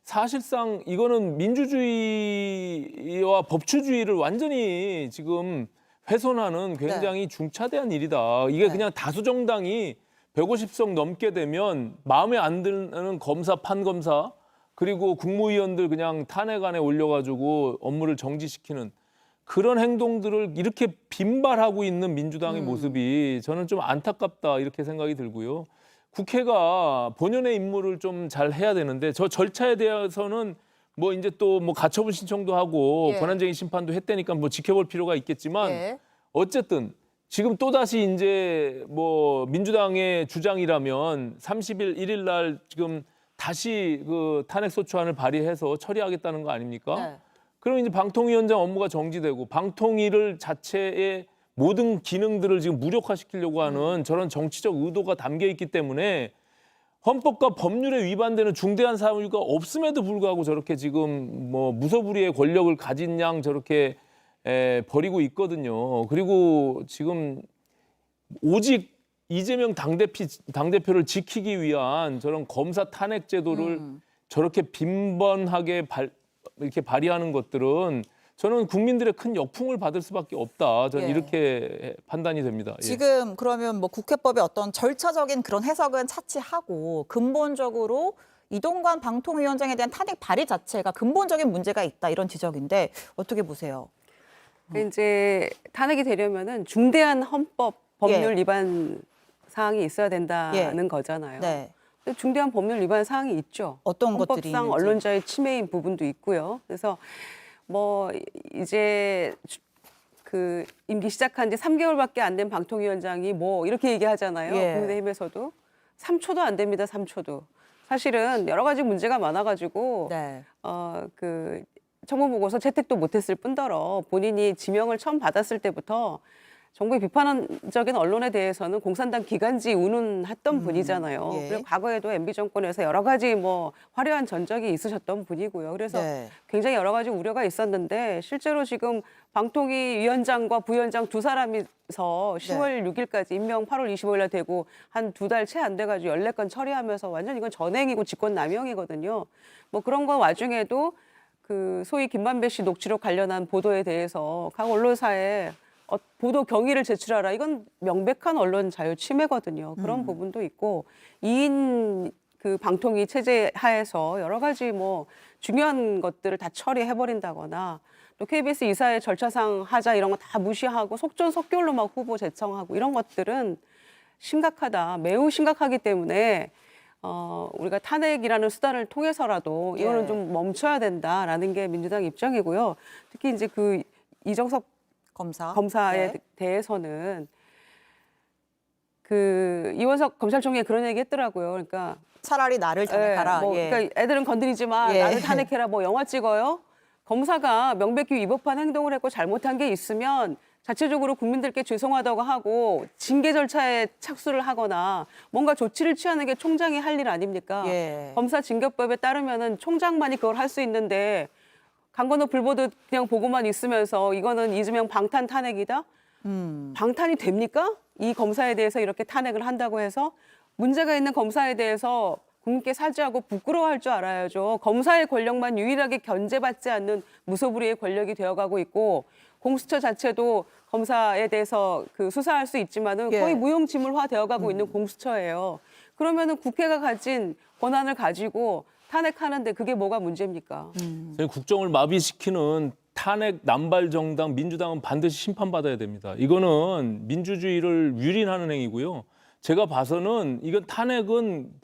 Speaker 7: 사실상 이거는 민주주의와 법치주의를 완전히 지금 훼손하는 굉장히 중차대한 일이다. 이게
Speaker 2: 네.
Speaker 7: 그냥 다수 정당이 150석 넘게 되면 마음에 안 드는 검사, 판검사 그리고 국무위원들 그냥 탄핵안에 올려가지고 업무를 정지시키는 그런 행동들을 이렇게 빈발하고 있는 민주당의 모습이 저는 좀 안타깝다 이렇게 생각이 들고요. 국회가 본연의 임무를 좀 잘 해야 되는데 저 절차에 대해서는 뭐 이제 또 뭐 가처분 신청도 하고
Speaker 2: 예.
Speaker 7: 권한쟁의 심판도 했다니까 뭐 지켜볼 필요가 있겠지만
Speaker 2: 예.
Speaker 7: 어쨌든 지금 또다시 이제 뭐 민주당의 주장이라면 30일 1일 날 지금 다시 그 탄핵소추안을 발의해서 처리하겠다는 거 아닙니까?
Speaker 2: 네.
Speaker 7: 그럼 이제 방통위원장 업무가 정지되고 방통위를 자체의 모든 기능들을 지금 무력화시키려고 하는 저런 정치적 의도가 담겨 있기 때문에 헌법과 법률에 위반되는 중대한 사유가 없음에도 불구하고 저렇게 지금 뭐 무소불위의 권력을 가진 양 저렇게 버리고 있거든요. 그리고 지금 오직 이재명 당대표를 지키기 위한 저런 검사 탄핵 제도를 저렇게 빈번하게 이렇게 발의하는 것들은 저는 국민들의 큰 역풍을 받을 수밖에 없다. 저는
Speaker 2: 예.
Speaker 7: 이렇게 판단이 됩니다. 예.
Speaker 2: 지금 그러면 뭐 국회법의 어떤 절차적인 그런 해석은 차치하고 근본적으로 이동관 방통위원장에 대한 탄핵 발의 자체가 근본적인 문제가 있다 이런 지적인데 어떻게 보세요?
Speaker 4: 이제 탄핵이 되려면은 중대한 헌법 법률
Speaker 2: 예.
Speaker 4: 위반 사항이 있어야 된다는 거잖아요.
Speaker 2: 네.
Speaker 4: 근데 중대한 법률 위반 사항이 있죠.
Speaker 2: 어떤 것들이
Speaker 4: 헌법상
Speaker 2: 있는지.
Speaker 4: 언론자의 침해인 부분도 있고요. 그래서 뭐 이제 그 임기 시작한 지 3개월밖에 안 된 방통위원장이 뭐 이렇게 얘기하잖아요.
Speaker 2: 예.
Speaker 4: 국민의힘에서도 3초도 안 됩니다. 3초도. 사실은 여러 가지 문제가 많아가지고
Speaker 2: 네.
Speaker 4: 그 청문보고서 채택도 못했을 뿐더러 본인이 지명을 처음 받았을 때부터 정부의 비판적인 언론에 대해서는 공산당 기간지 운운했던 분이잖아요.
Speaker 2: 예.
Speaker 4: 그리고 과거에도 MB 정권에서 여러 가지 뭐 화려한 전적이 있으셨던 분이고요. 그래서
Speaker 2: 네.
Speaker 4: 굉장히 여러 가지 우려가 있었는데 실제로 지금 방통위 위원장과 부위원장 두 사람이서 10월 6일까지 임명 8월 25일에 되고 한 두 달 채 안 돼가지고 14건 처리하면서 완전 이건 전행이고 직권남용이거든요. 뭐 그런 거 와중에도 그 소위 김만배 씨 녹취록 관련한 보도에 대해서 각 언론사에 보도 경위를 제출하라. 이건 명백한 언론 자유 침해거든요. 그런 부분도 있고 2인 그 방통위 체제 하에서 여러 가지 뭐 중요한 것들을 다 처리해버린다거나 또 KBS 이사회 절차상 하자 이런 거 다 무시하고 속전속결로 막 후보 제청하고 이런 것들은 심각하다. 매우 심각하기 때문에 우리가 탄핵이라는 수단을 통해서라도 이거는
Speaker 2: 예.
Speaker 4: 좀 멈춰야 된다라는 게 민주당 입장이고요. 특히 이제 그 이정석 검사에
Speaker 2: 네.
Speaker 4: 대해서는 그 이원석 검찰총리가 그런 얘기 했더라고요. 그러니까
Speaker 2: 차라리 나를 탄핵하라.
Speaker 4: 뭐
Speaker 2: 예.
Speaker 4: 그러니까 애들은 건드리지 마.
Speaker 2: 예.
Speaker 4: 나를 탄핵해라. 뭐 영화 찍어요. 검사가 명백히 위법한 행동을 했고 잘못한 게 있으면 자체적으로 국민들께 죄송하다고 하고 징계 절차에 착수를 하거나 뭔가 조치를 취하는 게 총장이 할 일 아닙니까?
Speaker 2: 예.
Speaker 4: 검사징계법에 따르면은 총장만이 그걸 할 수 있는데 강건호 불보듯 그냥 보고만 있으면서 이거는 이재명 방탄 탄핵이다? 방탄이 됩니까? 이 검사에 대해서 이렇게 탄핵을 한다고 해서 문제가 있는 검사에 대해서 국민께 사죄하고 부끄러워할 줄 알아야죠. 검사의 권력만 유일하게 견제받지 않는 무소불위의 권력이 되어가고 있고 공수처 자체도 검사에 대해서 그 수사할 수 있지만은
Speaker 2: 예.
Speaker 4: 거의 무용지물화 되어가고 있는 공수처예요. 그러면은 국회가 가진 권한을 가지고 탄핵하는데 그게 뭐가 문제입니까?
Speaker 7: 저희 국정을 마비시키는 탄핵 남발 정당 민주당은 반드시 심판받아야 됩니다. 이거는 민주주의를 유린하는 행위고요. 제가 봐서는 이건 탄핵은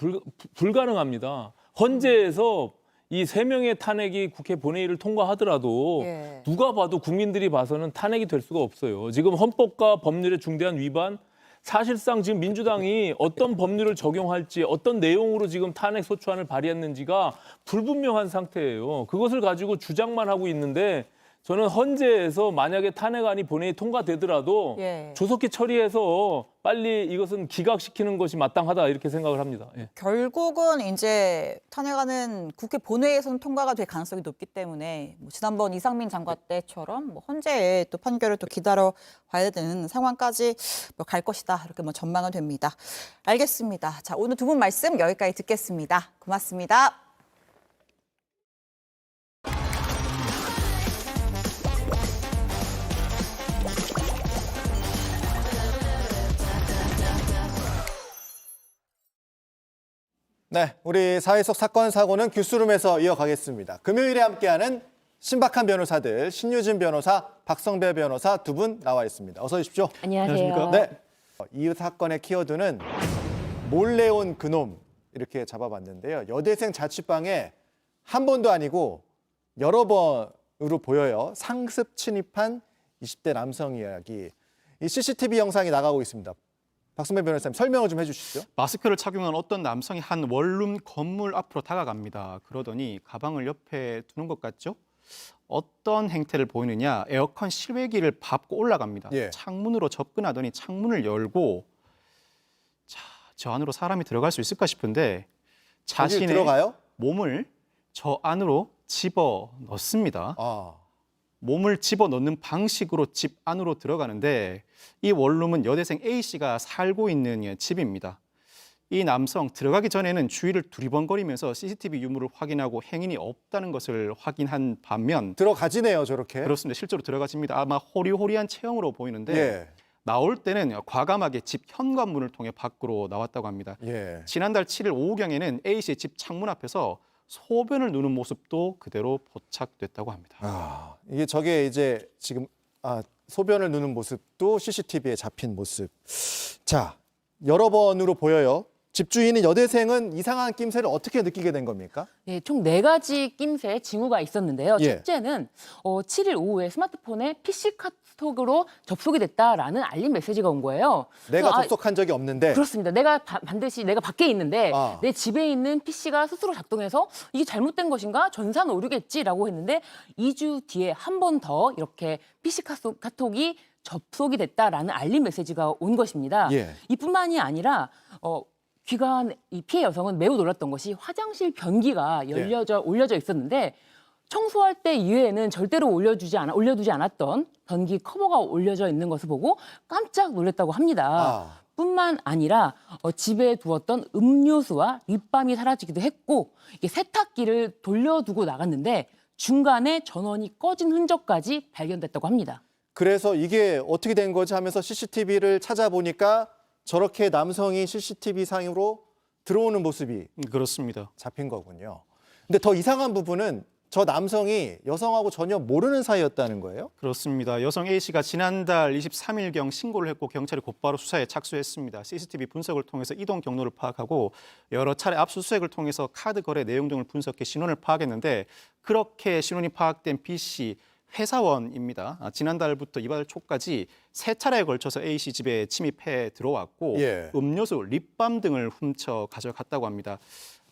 Speaker 7: 불가능합니다. 헌재에서 이 3명의 탄핵이 국회 본회의를 통과하더라도
Speaker 2: 예.
Speaker 7: 누가 봐도 국민들이 봐서는 탄핵이 될 수가 없어요. 지금 헌법과 법률의 중대한 위반, 사실상 지금 민주당이 어떤 법률을 적용할지 어떤 내용으로 지금 탄핵 소추안을 발의했는지가 불분명한 상태예요. 그것을 가지고 주장만 하고 있는데 저는 헌재에서 만약에 탄핵안이 본회의 통과되더라도
Speaker 2: 예.
Speaker 7: 조속히 처리해서 빨리 이것은 기각시키는 것이 마땅하다 이렇게 생각을 합니다. 예.
Speaker 2: 결국은 이제 탄핵안은 국회 본회의에서는 통과가 될 가능성이 높기 때문에 뭐 지난번 이상민 장관 때처럼 뭐 헌재의 또 판결을 또 기다려 봐야 되는 상황까지 뭐 갈 것이다 이렇게 뭐 전망은 됩니다. 알겠습니다. 자, 오늘 두 분 말씀 여기까지 듣겠습니다. 고맙습니다.
Speaker 1: 네, 우리 사회 속 사건 사고는 뉴스룸에서 이어가겠습니다. 금요일에 함께하는 신박한 변호사들 신유진 변호사, 박성배 변호사 두 분 나와 있습니다. 어서 오십시오.
Speaker 11: 안녕하세요.
Speaker 1: 네. 이 사건의 키워드는 몰래 온 그놈 이렇게 잡아봤는데요. 여대생 자취방에 한 번도 아니고 여러 번으로 보여요. 상습 침입한 20대 남성 이야기. 이 CCTV 영상이 나가고 있습니다. 박성배 변호사님 설명을 좀 해주시죠.
Speaker 11: 마스크를 착용한 어떤 남성이 한 원룸 건물 앞으로 다가갑니다. 그러더니 가방을 옆에 두는 것 같죠? 어떤 행태를 보이느냐? 에어컨 실외기를 밟고 올라갑니다.
Speaker 1: 예.
Speaker 11: 창문으로 접근하더니 창문을 열고 자, 저 안으로 사람이 들어갈 수 있을까 싶은데 자신의
Speaker 1: 들어가요?
Speaker 11: 몸을 저 안으로 집어 넣습니다.
Speaker 1: 아,
Speaker 11: 몸을 집어넣는 방식으로 집 안으로 들어가는데 이 원룸은 여대생 A씨가 살고 있는 집입니다. 이 남성 들어가기 전에는 주위를 두리번거리면서 CCTV 유무를 확인하고 행인이 없다는 것을 확인한 반면
Speaker 1: 들어가지네요, 저렇게.
Speaker 11: 그렇습니다. 실제로 들어가집니다. 아마 호리호리한 체형으로 보이는데
Speaker 1: 예.
Speaker 11: 나올 때는 과감하게 집 현관문을 통해 밖으로 나왔다고 합니다.
Speaker 1: 예.
Speaker 11: 지난달 7일 오후경에는 A씨의 집 창문 앞에서 소변을 누는 모습도 그대로 포착됐다고 합니다.
Speaker 1: 아, 이게 저게 이제 지금 소변을 누는 모습도 CCTV에 잡힌 모습. 자, 여러 번으로 보여요. 집주인인 여대생은 이상한 낌새를 어떻게 느끼게 된 겁니까?
Speaker 12: 네, 총 4가지 낌새의 징후가 있었는데요.
Speaker 1: 예.
Speaker 12: 첫째는 7일 오후에 스마트폰에 PC 카톡으로 접속이 됐다라는 알림 메시지가 온 거예요.
Speaker 1: 내가
Speaker 12: 그래서
Speaker 1: 접속한 적이 없는데.
Speaker 12: 그렇습니다. 내가 반드시 내가 밖에 있는데
Speaker 1: 아.
Speaker 12: 내 집에 있는 PC가 스스로 작동해서 이게 잘못된 것인가? 전산 오류겠지라고 했는데 2주 뒤에 한 번 더 이렇게 PC 카톡이 접속이 됐다라는 알림 메시지가 온 것입니다.
Speaker 1: 예.
Speaker 12: 이뿐만이 아니라 귀가한 이 피해 여성은 매우 놀랐던 것이 화장실 변기가 올려져 있었는데 청소할 때 이외에는 절대로 올려두지 않았던 변기 커버가 올려져 있는 것을 보고 깜짝 놀랐다고 합니다. 뿐만 아니라 집에 두었던 음료수와 립밤이 사라지기도 했고 이게 세탁기를 돌려두고 나갔는데 중간에 전원이 꺼진 흔적까지 발견됐다고 합니다.
Speaker 1: 그래서 이게 어떻게 된 거지 하면서 CCTV를 찾아보니까 저렇게 남성이 CCTV 상으로 들어오는 모습이
Speaker 11: 그렇습니다.
Speaker 1: 잡힌 거군요. 근데 더 이상한 부분은 저 남성이 여성하고 전혀 모르는 사이였다는 거예요?
Speaker 11: 그렇습니다. 여성 A씨가 지난달 23일경 신고를 했고 경찰이 곧바로 수사에 착수했습니다. CCTV 분석을 통해서 이동 경로를 파악하고 여러 차례 압수수색을 통해서 카드 거래 내용 등을 분석해 신원을 파악했는데 그렇게 신원이 파악된 B씨 회사원입니다. 지난달부터 이달 초까지 3차례에 걸쳐서 A씨 집에 침입해 들어왔고
Speaker 1: 예.
Speaker 11: 음료수, 립밤 등을 훔쳐 가져갔다고 합니다.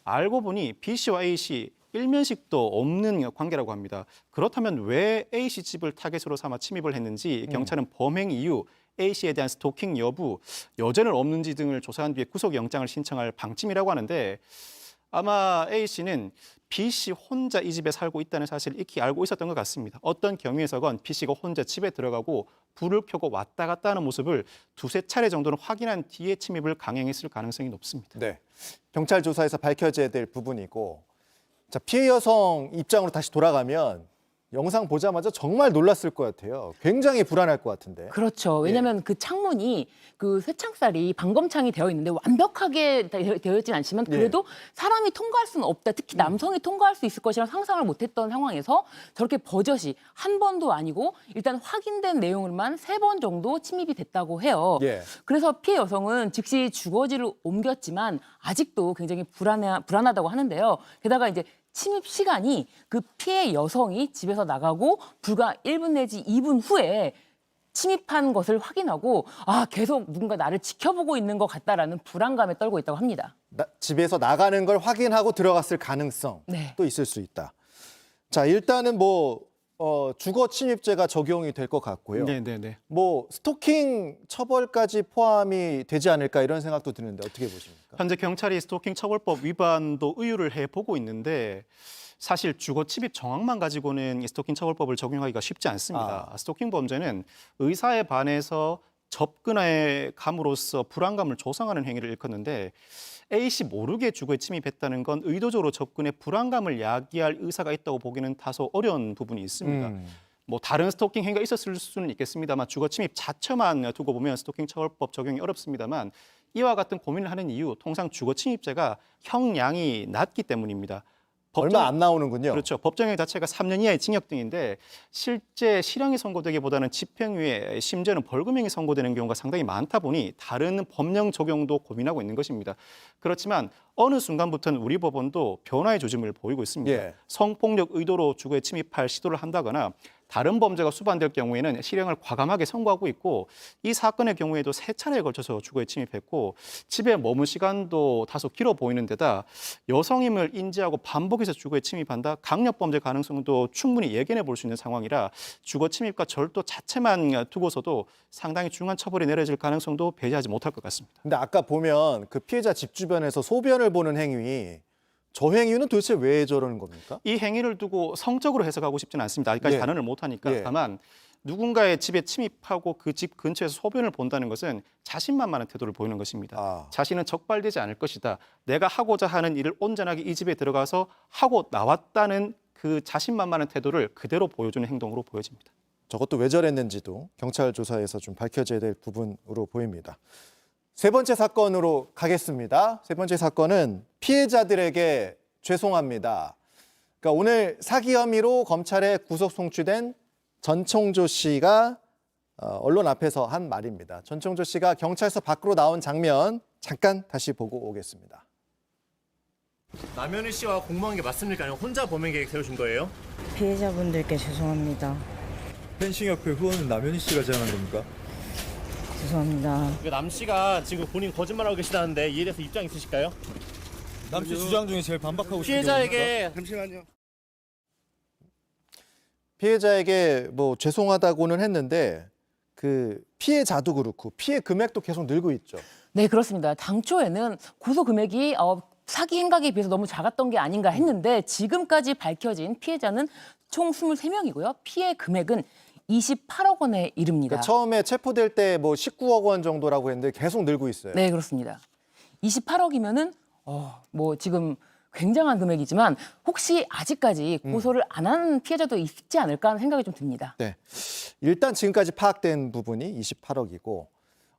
Speaker 11: 알고 보니 B씨와 A씨 일면식도 없는 관계라고 합니다. 그렇다면 왜 A씨 집을 타겟으로 삼아 침입을 했는지 경찰은 범행 이유, A씨에 대한 스토킹 여부, 여전을 없는지 등을 조사한 뒤에 구속영장을 신청할 방침이라고 하는데 아마 A씨는 B씨 혼자 이 집에 살고 있다는 사실을 익히 알고 있었던 것 같습니다. 어떤 경위에서건 B씨가 혼자 집에 들어가고 불을 켜고 왔다 갔다 하는 모습을 2-3차례 정도는 확인한 뒤에 침입을 강행했을 가능성이 높습니다.
Speaker 1: 네. 경찰 조사에서 밝혀져야 될 부분이고 자, 피해 여성 입장으로 다시 돌아가면 영상 보자마자 정말 놀랐을 것 같아요. 굉장히 불안할 것 같은데.
Speaker 12: 그렇죠. 왜냐하면 그 창문이 그 쇠창살이 방검창이 되어 있는데 완벽하게 되어 있진 않지만 그래도 사람이 통과할 수는 없다. 특히 남성이 통과할 수 있을 것이라 상상을 못했던 상황에서 저렇게 버젓이 한 번도 아니고 일단 확인된 내용을만 3번 정도 침입이 됐다고 해요.
Speaker 1: 예.
Speaker 12: 그래서 피해 여성은 즉시 주거지를 옮겼지만 아직도 굉장히 불안하다고 하는데요. 게다가 이제 침입 시간이 그 피해 여성이 집에서 나가고 불과 1분 내지 2분 후에 침입한 것을 확인하고 계속 누군가 나를 지켜보고 있는 것 같다라는 불안감에 떨고 있다고 합니다.
Speaker 1: 집에서 나가는 걸 확인하고 들어갔을 가능성 또 있을 수 있다. 자, 일단은 주거 침입죄가 적용이 될 것 같고요.
Speaker 11: 네네네.
Speaker 1: 스토킹 처벌까지 포함이 되지 않을까 이런 생각도 드는데 어떻게 보십니까?
Speaker 11: 현재 경찰이 스토킹 처벌법 위반도 의유를 해보고 있는데 사실 주거 침입 정황만 가지고는 이 스토킹 처벌법을 적용하기가 쉽지 않습니다. 스토킹 범죄는 의사에 반해서 접근해 감으로써 불안감을 조성하는 행위를 일컫는데 A씨 모르게 주거에 침입했다는 건 의도적으로 접근해 불안감을 야기할 의사가 있다고 보기는 다소 어려운 부분이 있습니다. 다른 스토킹 행위가 있었을 수는 있겠습니다만 주거 침입 자체만 두고 보면 스토킹 처벌법 적용이 어렵습니다만 이와 같은 고민을 하는 이유 통상 주거 침입죄가 형량이 낮기 때문입니다.
Speaker 1: 얼마 안 나오는군요.
Speaker 11: 그렇죠. 법정형 자체가 3년 이하의 징역 등인데 실제 실형이 선고되기보다는 집행유예, 심지어는 벌금형이 선고되는 경우가 상당히 많다 보니 다른 법령 적용도 고민하고 있는 것입니다. 그렇지만 어느 순간부터는 우리 법원도 변화의 조짐을 보이고 있습니다.
Speaker 1: 예.
Speaker 11: 성폭력 의도로 주거에 침입할 시도를 한다거나 다른 범죄가 수반될 경우에는 실형을 과감하게 선고하고 있고 이 사건의 경우에도 3차례에 걸쳐서 주거에 침입했고 집에 머문 시간도 다소 길어 보이는 데다 여성임을 인지하고 반복해서 주거에 침입한다. 강력범죄 가능성도 충분히 예견해 볼 수 있는 상황이라 주거 침입과 절도 자체만 두고서도 상당히 중한 처벌이 내려질 가능성도 배제하지 못할 것 같습니다.
Speaker 1: 근데 아까 보면 그 피해자 집 주변에서 소변을 보는 행위, 저 행위는 도대체 왜 저러는 겁니까?
Speaker 11: 이 행위를 두고 성적으로 해석하고 싶지는 않습니다. 아직까지
Speaker 1: 예.
Speaker 11: 단언을 못하니까.
Speaker 1: 예.
Speaker 11: 다만 누군가의 집에 침입하고 그 집 근처에서 소변을 본다는 것은 자신만만한 태도를 보이는 것입니다. 자신은 적발되지 않을 것이다. 내가 하고자 하는 일을 온전하게 이 집에 들어가서 하고 나왔다는 그 자신만만한 태도를 그대로 보여주는 행동으로 보여집니다.
Speaker 1: 저것도 왜 저랬는지도 경찰 조사에서 좀 밝혀져야 될 부분으로 보입니다. 세 번째 사건으로 가겠습니다. 세 번째 사건은 피해자들에게 죄송합니다. 그러니까 오늘 사기 혐의로 검찰에 구속 송치된 전총조 씨가 언론 앞에서 한 말입니다. 전총조 씨가 경찰서 밖으로 나온 장면 잠깐 다시 보고 오겠습니다.
Speaker 13: 남현희 씨와 공모한 게 맞습니까? 아니면 혼자 범행 계획 세우신 거예요?
Speaker 14: 피해자분들께 죄송합니다.
Speaker 15: 펜싱협회 후원은 남현희 씨가 제안한 겁니까?
Speaker 14: 죄송합니다.
Speaker 13: 남 씨가 지금 본인 거짓말하고 계시다는데 이에 대해서 입장 있으실까요?
Speaker 15: 남 씨 주장 중에 제일 반박하고 싶은 게
Speaker 13: 피해자에게
Speaker 5: 잠시만요.
Speaker 1: 피해자에게 뭐 죄송하다고는 했는데 그 피해자도 그렇고 피해 금액도 계속 늘고 있죠.
Speaker 12: 네, 그렇습니다. 당초에는 고소 금액이 사기 행각에 비해서 너무 작았던 게 아닌가 했는데 지금까지 밝혀진 피해자는 총 23명이고요. 피해 금액은 28억 원에 이릅니다.
Speaker 1: 그러니까 처음에 체포될 때 뭐 19억 원 정도라고 했는데 계속 늘고 있어요.
Speaker 12: 네, 그렇습니다. 28억이면은 뭐 지금 굉장한 금액이지만 혹시 아직까지 고소를 안 한 피해자도 있지 않을까 하는 생각이 좀 듭니다.
Speaker 1: 네. 일단 지금까지 파악된 부분이 28억이고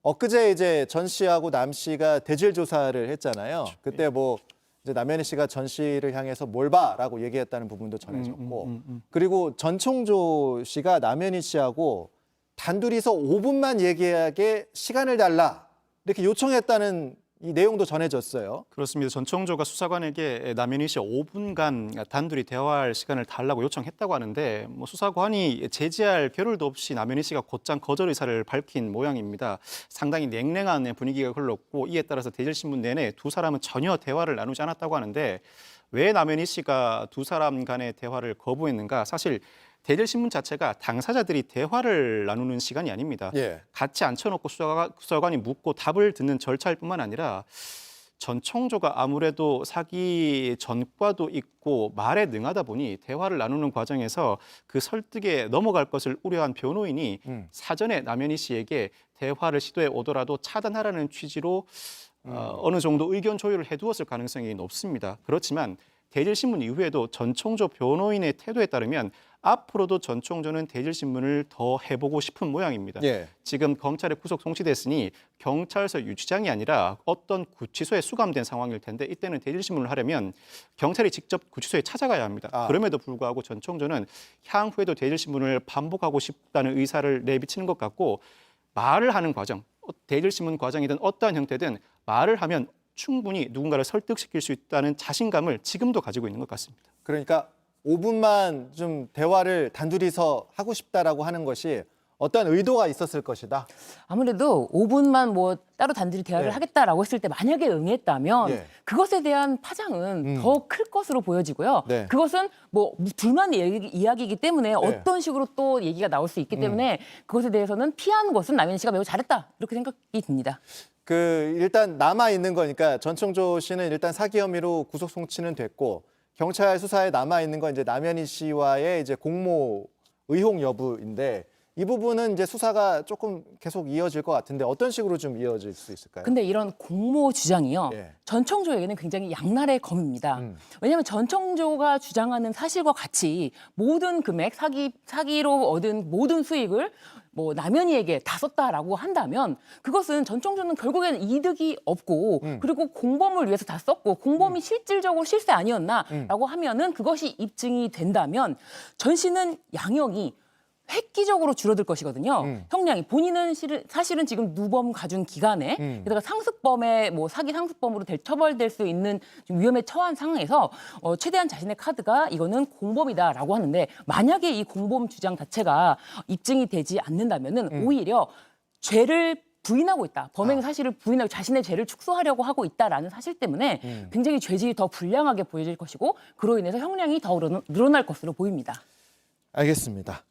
Speaker 1: 엊그제 이제 전 씨하고 남 씨가 대질 조사를 했잖아요. 그때 뭐 이제 남현희 씨가 전 씨를 향해서 뭘 봐라고 얘기했다는 부분도 전해졌고 그리고 전총조 씨가 남현희 씨하고 단둘이서 5분만 얘기하게 시간을 달라 이렇게 요청했다는 이 내용도 전해졌어요.
Speaker 11: 그렇습니다. 전총조가 수사관에게 남현희 씨 5분간 단둘이 대화할 시간을 달라고 요청했다고 하는데 뭐 수사관이 제지할 겨를도 없이 남현희 씨가 곧장 거절 의사를 밝힌 모양입니다. 상당히 냉랭한 분위기가 흘렀고 이에 따라서 대질신문 내내 두 사람은 전혀 대화를 나누지 않았다고 하는데 왜 남현희 씨가 두 사람 간의 대화를 거부했는가? 사실 대질신문 자체가 당사자들이 대화를 나누는 시간이 아닙니다.
Speaker 1: 예.
Speaker 11: 같이 앉혀놓고 수사관이 묻고 답을 듣는 절차일 뿐만 아니라 전총조가 아무래도 사기 전과도 있고 말에 능하다 보니 대화를 나누는 과정에서 그 설득에 넘어갈 것을 우려한 변호인이 사전에 남현희 씨에게 대화를 시도해 오더라도 차단하라는 취지로 어느 정도 의견 조율을 해두었을 가능성이 높습니다. 그렇지만 대질신문 이후에도 전총조 변호인의 태도에 따르면 앞으로도 전총조는 대질신문을 더 해보고 싶은 모양입니다.
Speaker 1: 예.
Speaker 11: 지금 검찰에 구속 송치됐으니 경찰서 유치장이 아니라 어떤 구치소에 수감된 상황일 텐데 이때는 대질신문을 하려면 경찰이 직접 구치소에 찾아가야 합니다. 그럼에도 불구하고 전총조는 향후에도 대질신문을 반복하고 싶다는 의사를 내비치는 것 같고 말을 하는 과정, 대질신문 과정이든 어떠한 형태든 말을 하면 충분히 누군가를 설득시킬 수 있다는 자신감을 지금도 가지고 있는 것 같습니다.
Speaker 1: 그러니까 5분만 좀 대화를 단둘이서 하고 싶다라고 하는 것이 어떤 의도가 있었을 것이다.
Speaker 12: 아무래도 5분만 뭐 따로 단둘이 대화를
Speaker 1: 네.
Speaker 12: 하겠다라고 했을 때 만약에 응했다면
Speaker 1: 예.
Speaker 12: 그것에 대한 파장은 더 클 것으로 보여지고요.
Speaker 1: 네.
Speaker 12: 그것은 뭐 둘만 이야기이기 때문에 어떤 식으로 또 얘기가 나올 수 있기 때문에 그것에 대해서는 피한 것은 남현희 씨가 매우 잘했다 이렇게 생각이 듭니다.
Speaker 1: 그 일단 남아 있는 거니까 전총조 씨는 일단 사기 혐의로 구속 송치는 됐고 경찰 수사에 남아 있는 건 이제 남현희 씨와의 이제 공모 의혹 여부인데 이 부분은 이제 수사가 조금 계속 이어질 것 같은데 어떤 식으로 좀 이어질 수 있을까요?
Speaker 12: 근데 이런 공모 주장이요.
Speaker 1: 예.
Speaker 12: 전총조에게는 굉장히 양날의 검입니다. 왜냐하면 전총조가 주장하는 사실과 같이 모든 금액, 사기로 얻은 모든 수익을 뭐 남현이에게 다 썼다라고 한다면 그것은 전청조는 결국에는 이득이 없고 그리고 공범을 위해서 다 썼고 공범이 실질적으로 실세 아니었나라고 하면은 그것이 입증이 된다면 전 씨는 양형이 획기적으로 줄어들 것이거든요. 형량이 본인은 사실은 지금 누범 가중 기간에 게다가 상습범의 뭐 사기 상습범으로 처벌될 수 있는 좀 위험에 처한 상황에서 최대한 자신의 카드가 이거는 공범이다라고 하는데 만약에 이 공범 주장 자체가 입증이 되지 않는다면은 오히려 죄를 부인하고 있다. 범행 사실을 부인하고 자신의 죄를 축소하려고 하고 있다라는 사실 때문에 굉장히 죄질이 더 불량하게 보여질 것이고 그로 인해서 형량이 더 늘어날 것으로 보입니다.
Speaker 1: 알겠습니다.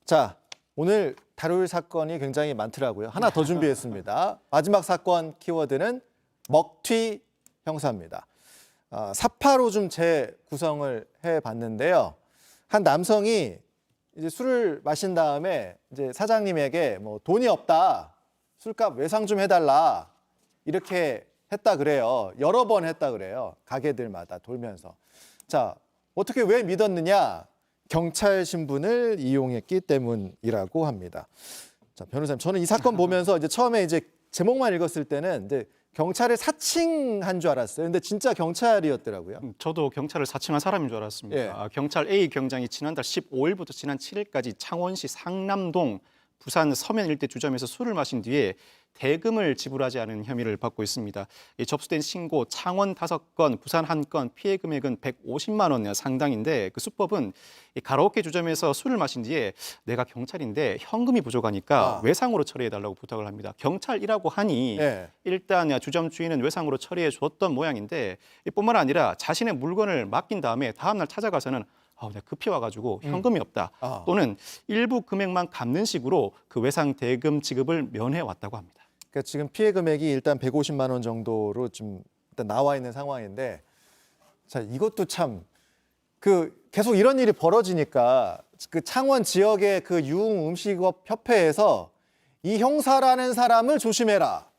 Speaker 1: 자, 오늘 다룰 사건이 굉장히 많더라고요. 하나 더 준비했습니다. 마지막 사건 키워드는 먹튀 형사입니다. 사파로 좀 재구성을 해봤는데요. 한 남성이 이제 술을 마신 다음에 이제 사장님에게 뭐 돈이 없다, 술값 외상 좀 해달라 이렇게 했다 그래요. 여러 번 했다 그래요. 가게들마다 돌면서. 자, 어떻게 왜 믿었느냐? 경찰 신분을 이용했기 때문이라고 합니다. 자, 변호사님, 저는 이 사건 보면서 이제 처음에 이제 제목만 읽었을 때는 이제 경찰을 사칭한 줄 알았어요. 근데 진짜 경찰이었더라고요.
Speaker 11: 저도 경찰을 사칭한 사람인 줄 알았습니다.
Speaker 1: 예.
Speaker 11: 경찰 A 경장이 지난달 15일부터 지난 7일까지 창원시 상남동 부산 서면 일대 주점에서 술을 마신 뒤에 대금을 지불하지 않은 혐의를 받고 있습니다. 접수된 신고 창원 5건, 부산 1건, 피해 금액은 150만 원 상당인데 그 수법은 가라오케 주점에서 술을 마신 뒤에 내가 경찰인데 현금이 부족하니까 외상으로 처리해달라고 부탁을 합니다. 경찰이라고 하니 일단 주점 주인은 외상으로 처리해 줬던 모양인데 뿐만 아니라 자신의 물건을 맡긴 다음에 다음날 찾아가서는 내가 급히 와가지고 현금이 없다 또는 일부 금액만 갚는 식으로 그 외상 대금 지급을 면해 왔다고 합니다.
Speaker 1: 그러니까 지금 피해 금액이 일단 150만 원 정도로 좀 일단 나와 있는 상황인데, 자, 이것도 참 계속 이런 일이 벌어지니까 그 창원 지역의 그 유흥음식업 협회에서 이 형사라는 사람을 조심해라,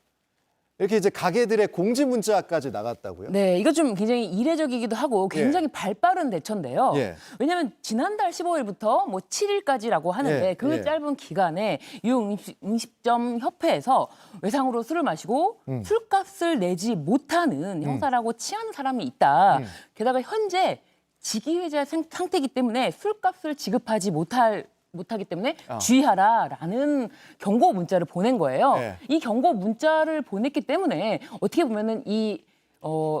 Speaker 1: 이렇게 이제 가게들의 공지 문자까지 나갔다고요?
Speaker 12: 네, 이거 좀 굉장히 이례적이기도 하고 굉장히 발빠른 대처인데요.
Speaker 1: 예.
Speaker 12: 왜냐하면 지난달 15일부터 뭐 7일까지라고 하는데 그 짧은 기간에 유흥음식점 협회에서 외상으로 술을 마시고 술값을 내지 못하는 형사라고 치하는 사람이 있다. 게다가 현재 직위해제 상태이기 때문에 술값을 지급하지 못하기 때문에 주의하라라는 경고 문자를 보낸 거예요. 이 경고 문자를 보냈기 때문에 어떻게 보면은 이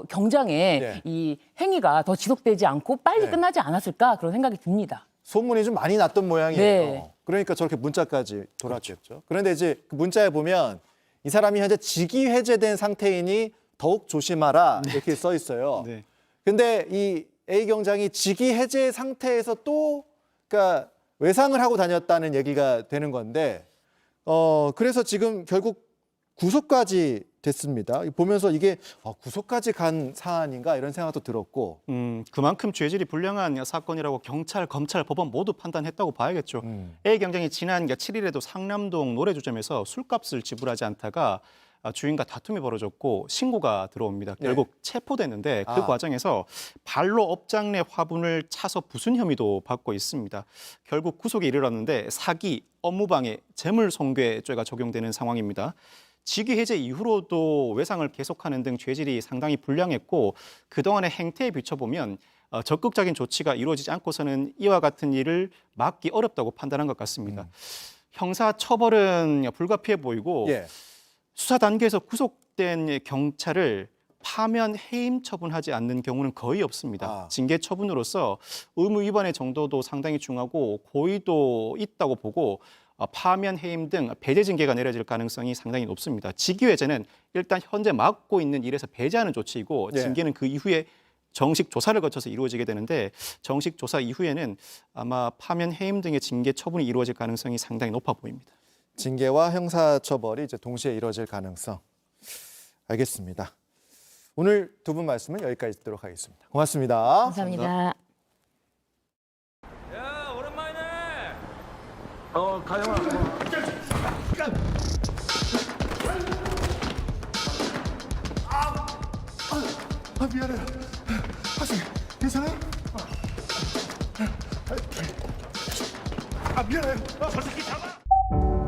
Speaker 12: 경장의 이 행위가 더 지속되지 않고 빨리 끝나지 않았을까 그런 생각이 듭니다.
Speaker 1: 소문이 좀 많이 났던 모양이에요. 그러니까 저렇게 문자까지 돌았겠죠. 그런데 이제 그 문자에 보면 이 사람이 현재 직위 해제된 상태이니 더욱 조심하라 이렇게 써 있어요. 근데 이 A 경장이 직위 해제 상태에서 또 그러니까 외상을 하고 다녔다는 얘기가 되는 건데, 그래서 지금 결국 구속까지 됐습니다. 보면서 이게 구속까지 간 사안인가 이런 생각도 들었고.
Speaker 11: 그만큼 죄질이 불량한 사건이라고 경찰, 검찰, 법원 모두 판단했다고 봐야겠죠. A 경장이 지난 7일에도 상남동 노래주점에서 술값을 지불하지 않다가 주인과 다툼이 벌어졌고 신고가 들어옵니다. 결국 체포됐는데 그 과정에서 발로 업장 내 화분을 차서 부순 혐의도 받고 있습니다. 결국 구속에 이르렀는데 사기, 업무방해, 재물손괴죄가 적용되는 상황입니다. 직위 해제 이후로도 외상을 계속하는 등 죄질이 상당히 불량했고 그동안의 행태에 비춰보면 적극적인 조치가 이루어지지 않고서는 이와 같은 일을 막기 어렵다고 판단한 것 같습니다. 형사 처벌은 불가피해 보이고 수사 단계에서 구속된 경찰을 파면 해임 처분하지 않는 경우는 거의 없습니다. 징계 처분으로서 의무 위반의 정도도 상당히 중하고 고의도 있다고 보고 파면 해임 등 배제 징계가 내려질 가능성이 상당히 높습니다. 직위해제는 일단 현재 맡고 있는 일에서 배제하는 조치이고 징계는 그 이후에 정식 조사를 거쳐서 이루어지게 되는데 정식 조사 이후에는 아마 파면 해임 등의 징계 처분이 이루어질 가능성이 상당히 높아 보입니다.
Speaker 1: 징계와 형사처벌이 이제 동시에 이뤄질 가능성. 알겠습니다. 오늘 두 분 말씀은 여기까지 듣도록 하겠습니다. 고맙습니다.
Speaker 12: 감사합니다.
Speaker 3: 야, 오랜만이네.
Speaker 15: 가영아.
Speaker 5: 미안해요. 하승, 괜찮아요? 미안해요. 저 새끼 잡아.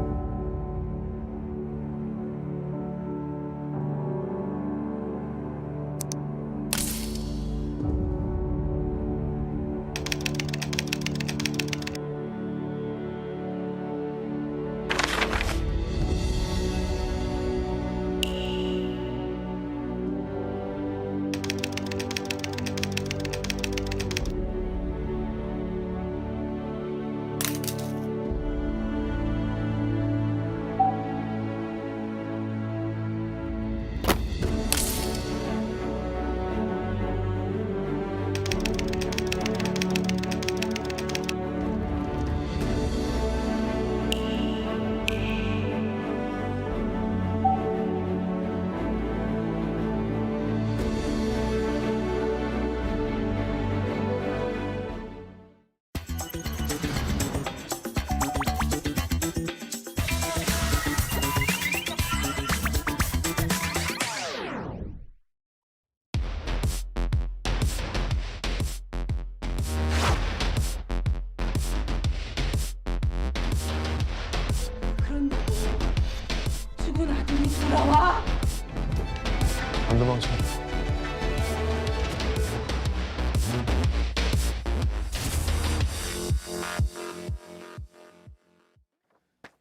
Speaker 15: 안 도망쳐.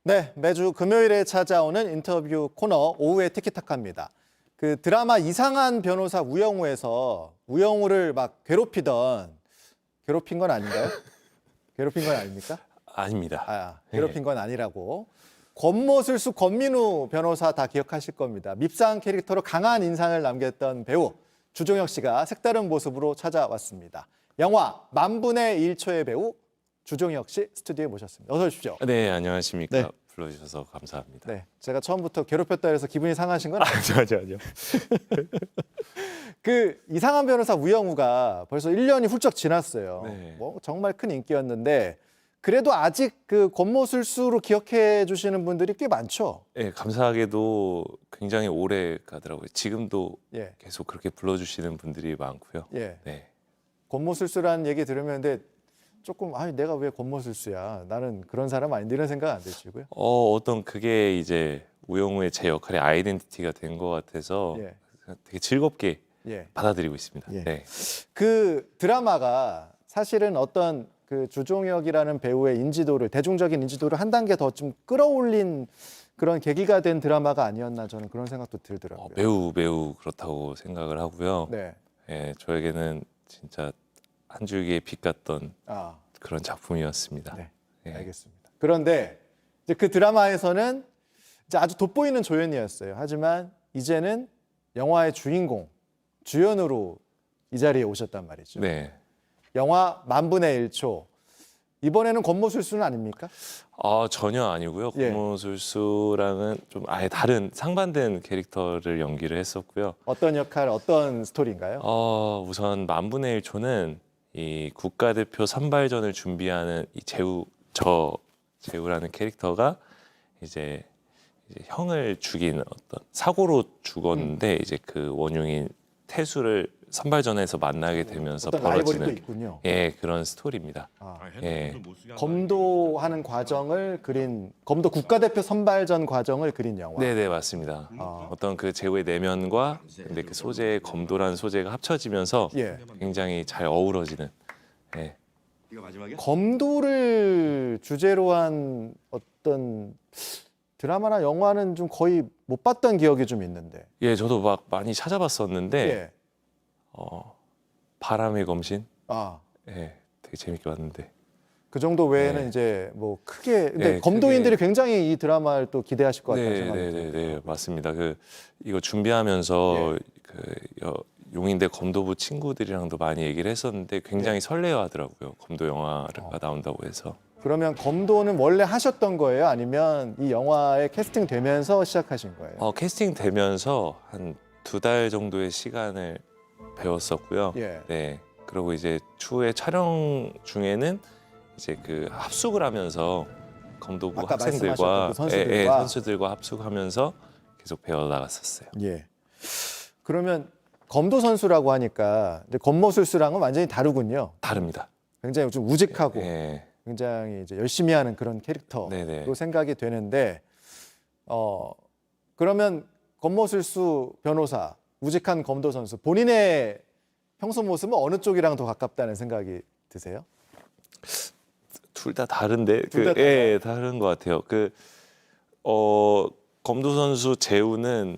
Speaker 1: 네, 매주 금요일에 찾아오는 인터뷰 코너 오후의 티키타카입니다. 그 드라마 이상한 변호사 우영우에서 우영우를 막 괴롭힌 건 아닌가요? 괴롭힌 건 아닙니까?
Speaker 16: 아닙니다.
Speaker 1: 괴롭힌 건 아니라고. 권모술수 권민우 변호사 다 기억하실 겁니다. 밉상 캐릭터로 강한 인상을 남겼던 배우 주종혁 씨가 색다른 모습으로 찾아왔습니다. 영화 만분의 1초의 배우 주종혁 씨 스튜디오에 모셨습니다. 어서 오십시오.
Speaker 16: 네, 안녕하십니까.
Speaker 1: 네.
Speaker 16: 불러주셔서 감사합니다.
Speaker 1: 네, 제가 처음부터 괴롭혔다 해서 기분이 상하신 건 아니죠?
Speaker 16: 아니요.
Speaker 1: 그 이상한 변호사 우영우가 벌써 1년이 훌쩍 지났어요.
Speaker 16: 네.
Speaker 1: 뭐 정말 큰 인기였는데 그래도 아직 그 권모술수로 기억해 주시는 분들이 꽤 많죠.
Speaker 16: 네, 감사하게도 굉장히 오래 가더라고요. 지금도
Speaker 1: 예.
Speaker 16: 계속 그렇게 불러주시는 분들이 많고요.
Speaker 1: 예.
Speaker 16: 네.
Speaker 1: 권모술수라는 얘기 들으면 근데 조금 내가 왜 권모술수야? 나는 그런 사람 아닌데 이런 생각 안 드시고요.
Speaker 16: 어떤 그게 이제 우영우의 제 역할의 아이덴티티가 된 것 같아서
Speaker 1: 예.
Speaker 16: 되게 즐겁게
Speaker 1: 예.
Speaker 16: 받아들이고 있습니다.
Speaker 1: 예.
Speaker 16: 네.
Speaker 1: 그 드라마가 사실은 어떤 그 주종혁이라는 배우의 인지도를 대중적인 인지도를 한 단계 더 좀 끌어올린 그런 계기가 된 드라마가 아니었나 저는 그런 생각도 들더라고요.
Speaker 16: 매우 그렇다고 생각을 하고요.
Speaker 1: 네.
Speaker 16: 예, 저에게는 진짜 한 줄기의 빛 같던
Speaker 1: 아,
Speaker 16: 그런 작품이었습니다.
Speaker 1: 네.
Speaker 16: 예.
Speaker 1: 알겠습니다. 그런데 이제 그 드라마에서는 이제 아주 돋보이는 조연이었어요. 하지만 이제는 영화의 주인공, 주연으로 이 자리에 오셨단 말이죠.
Speaker 16: 네.
Speaker 1: 영화 만분의 1초. 이번에는 권모술수는 아닙니까?
Speaker 16: 전혀 아니고요.
Speaker 1: 예.
Speaker 16: 권모술수랑은 좀 아예 다른 상반된 캐릭터를 연기를 했었고요.
Speaker 1: 어떤 역할, 어떤 스토리인가요?
Speaker 16: 우선 만분의 1초는 이 국가대표 선발전을 준비하는 이 재우라는 캐릭터가 이제 형을 죽인 어떤 사고로 죽었는데 이제 그 원흉인 태수를 선발전에서 만나게 되면서
Speaker 1: 어떤 라이벌이 또
Speaker 16: 벌어지는
Speaker 1: 있군요.
Speaker 16: 그런 스토리입니다. 예.
Speaker 1: 검도하는 과정을 그린 검도 국가대표 선발전 과정을 그린 영화.
Speaker 16: 네, 맞습니다. 어떤 그 제우의 내면과 근데 그 소재의 검도라는 소재가 합쳐지면서
Speaker 1: 예.
Speaker 16: 굉장히 잘 어우러지는. 예.
Speaker 1: 검도를 주제로 한 어떤 드라마나 영화는 좀 거의 못 봤던 기억이 좀 있는데.
Speaker 16: 예, 저도 막 많이 찾아봤었는데
Speaker 1: 예.
Speaker 16: 바람의 검신.
Speaker 1: 아,
Speaker 16: 예, 되게 재밌게 봤는데.
Speaker 1: 그 정도 외에는
Speaker 16: 네.
Speaker 1: 이제 뭐 크게 근데
Speaker 16: 네,
Speaker 1: 검도인들이 굉장히 이 드라마를 또 기대하실 것 같다는 생각이 듭니다.
Speaker 16: 네, 맞습니다. 이거 준비하면서
Speaker 1: 예.
Speaker 16: 용인대 검도부 친구들이랑도 많이 얘기를 했었는데 굉장히 설레어하더라고요. 검도 영화가 나온다고 해서.
Speaker 1: 그러면 검도는 원래 하셨던 거예요? 아니면 이 영화에 캐스팅 되면서 시작하신 거예요?
Speaker 16: 캐스팅 되면서 한 2달 정도의 시간을 배웠었고요.
Speaker 1: 예.
Speaker 16: 네. 그리고 이제 추후에 촬영 중에는 이제 그 합숙을 하면서 검도부
Speaker 1: 아까
Speaker 16: 학생들과
Speaker 1: 말씀하셨던 그 선수들과.
Speaker 16: 선수들과 합숙하면서 계속 배워 나갔었어요.
Speaker 1: 예. 그러면 검도 선수라고 하니까 이제 검모술수랑은 완전히 다르군요.
Speaker 16: 다릅니다.
Speaker 1: 굉장히 좀 우직하고
Speaker 16: 예.
Speaker 1: 굉장히 이제 열심히 하는 그런 캐릭터로
Speaker 16: 네네.
Speaker 1: 생각이 되는데 그러면 검모술수 변호사, 우직한 검도 선수 본인의 평소 모습은 어느 쪽이랑 더 가깝다는 생각이 드세요?
Speaker 16: 둘 다 다른데
Speaker 1: 둘다
Speaker 16: 예, 다른 것 같아요. 검도 선수 재우는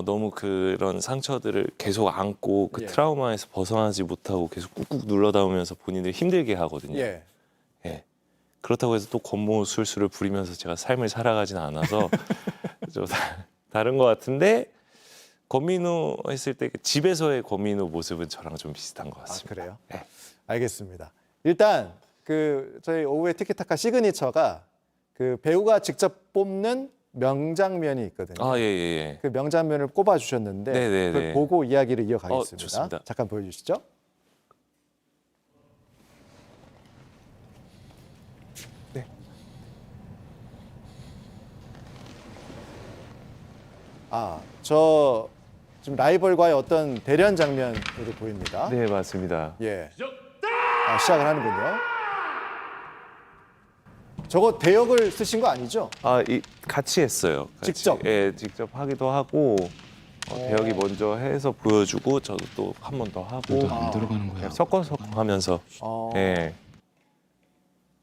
Speaker 16: 너무 그런 상처들을 계속 안고 그
Speaker 1: 예.
Speaker 16: 트라우마에서 벗어나지 못하고 계속 꾹꾹 눌러담으면서 본인을 힘들게 하거든요.
Speaker 1: 예.
Speaker 16: 예. 그렇다고 해서 또 권모술수를 부리면서 제가 삶을 살아가진 않아서 좀 다른 것 같은데 권민우 했을 때 집에서의 권민우 모습은 저랑 좀 비슷한 것 같습니다.
Speaker 1: 그래요?
Speaker 16: 네.
Speaker 1: 알겠습니다. 일단 저희 오후의 티키타카 시그니처가 그 배우가 직접 뽑는 명장면이 있거든요.
Speaker 16: 예.
Speaker 1: 그 명장면을 꼽아 주셨는데
Speaker 16: 네네네.
Speaker 1: 그걸 보고 이야기를 이어가겠습니다.
Speaker 16: 좋습니다.
Speaker 1: 잠깐 보여주시죠. 네. 저 지금 라이벌과의 어떤 대련 장면으로 보입니다.
Speaker 16: 네, 맞습니다.
Speaker 1: 예. 시작을 하는군요. 저거 대역을 쓰신 거 아니죠?
Speaker 16: 같이 했어요. 같이.
Speaker 1: 직접?
Speaker 16: 예, 직접 하기도 하고 대혁이 먼저 해서 보여주고 저도 또 한 번 더 하고
Speaker 1: 안
Speaker 7: 들어가는 거야.
Speaker 16: 그냥 섞어서 하면서 예.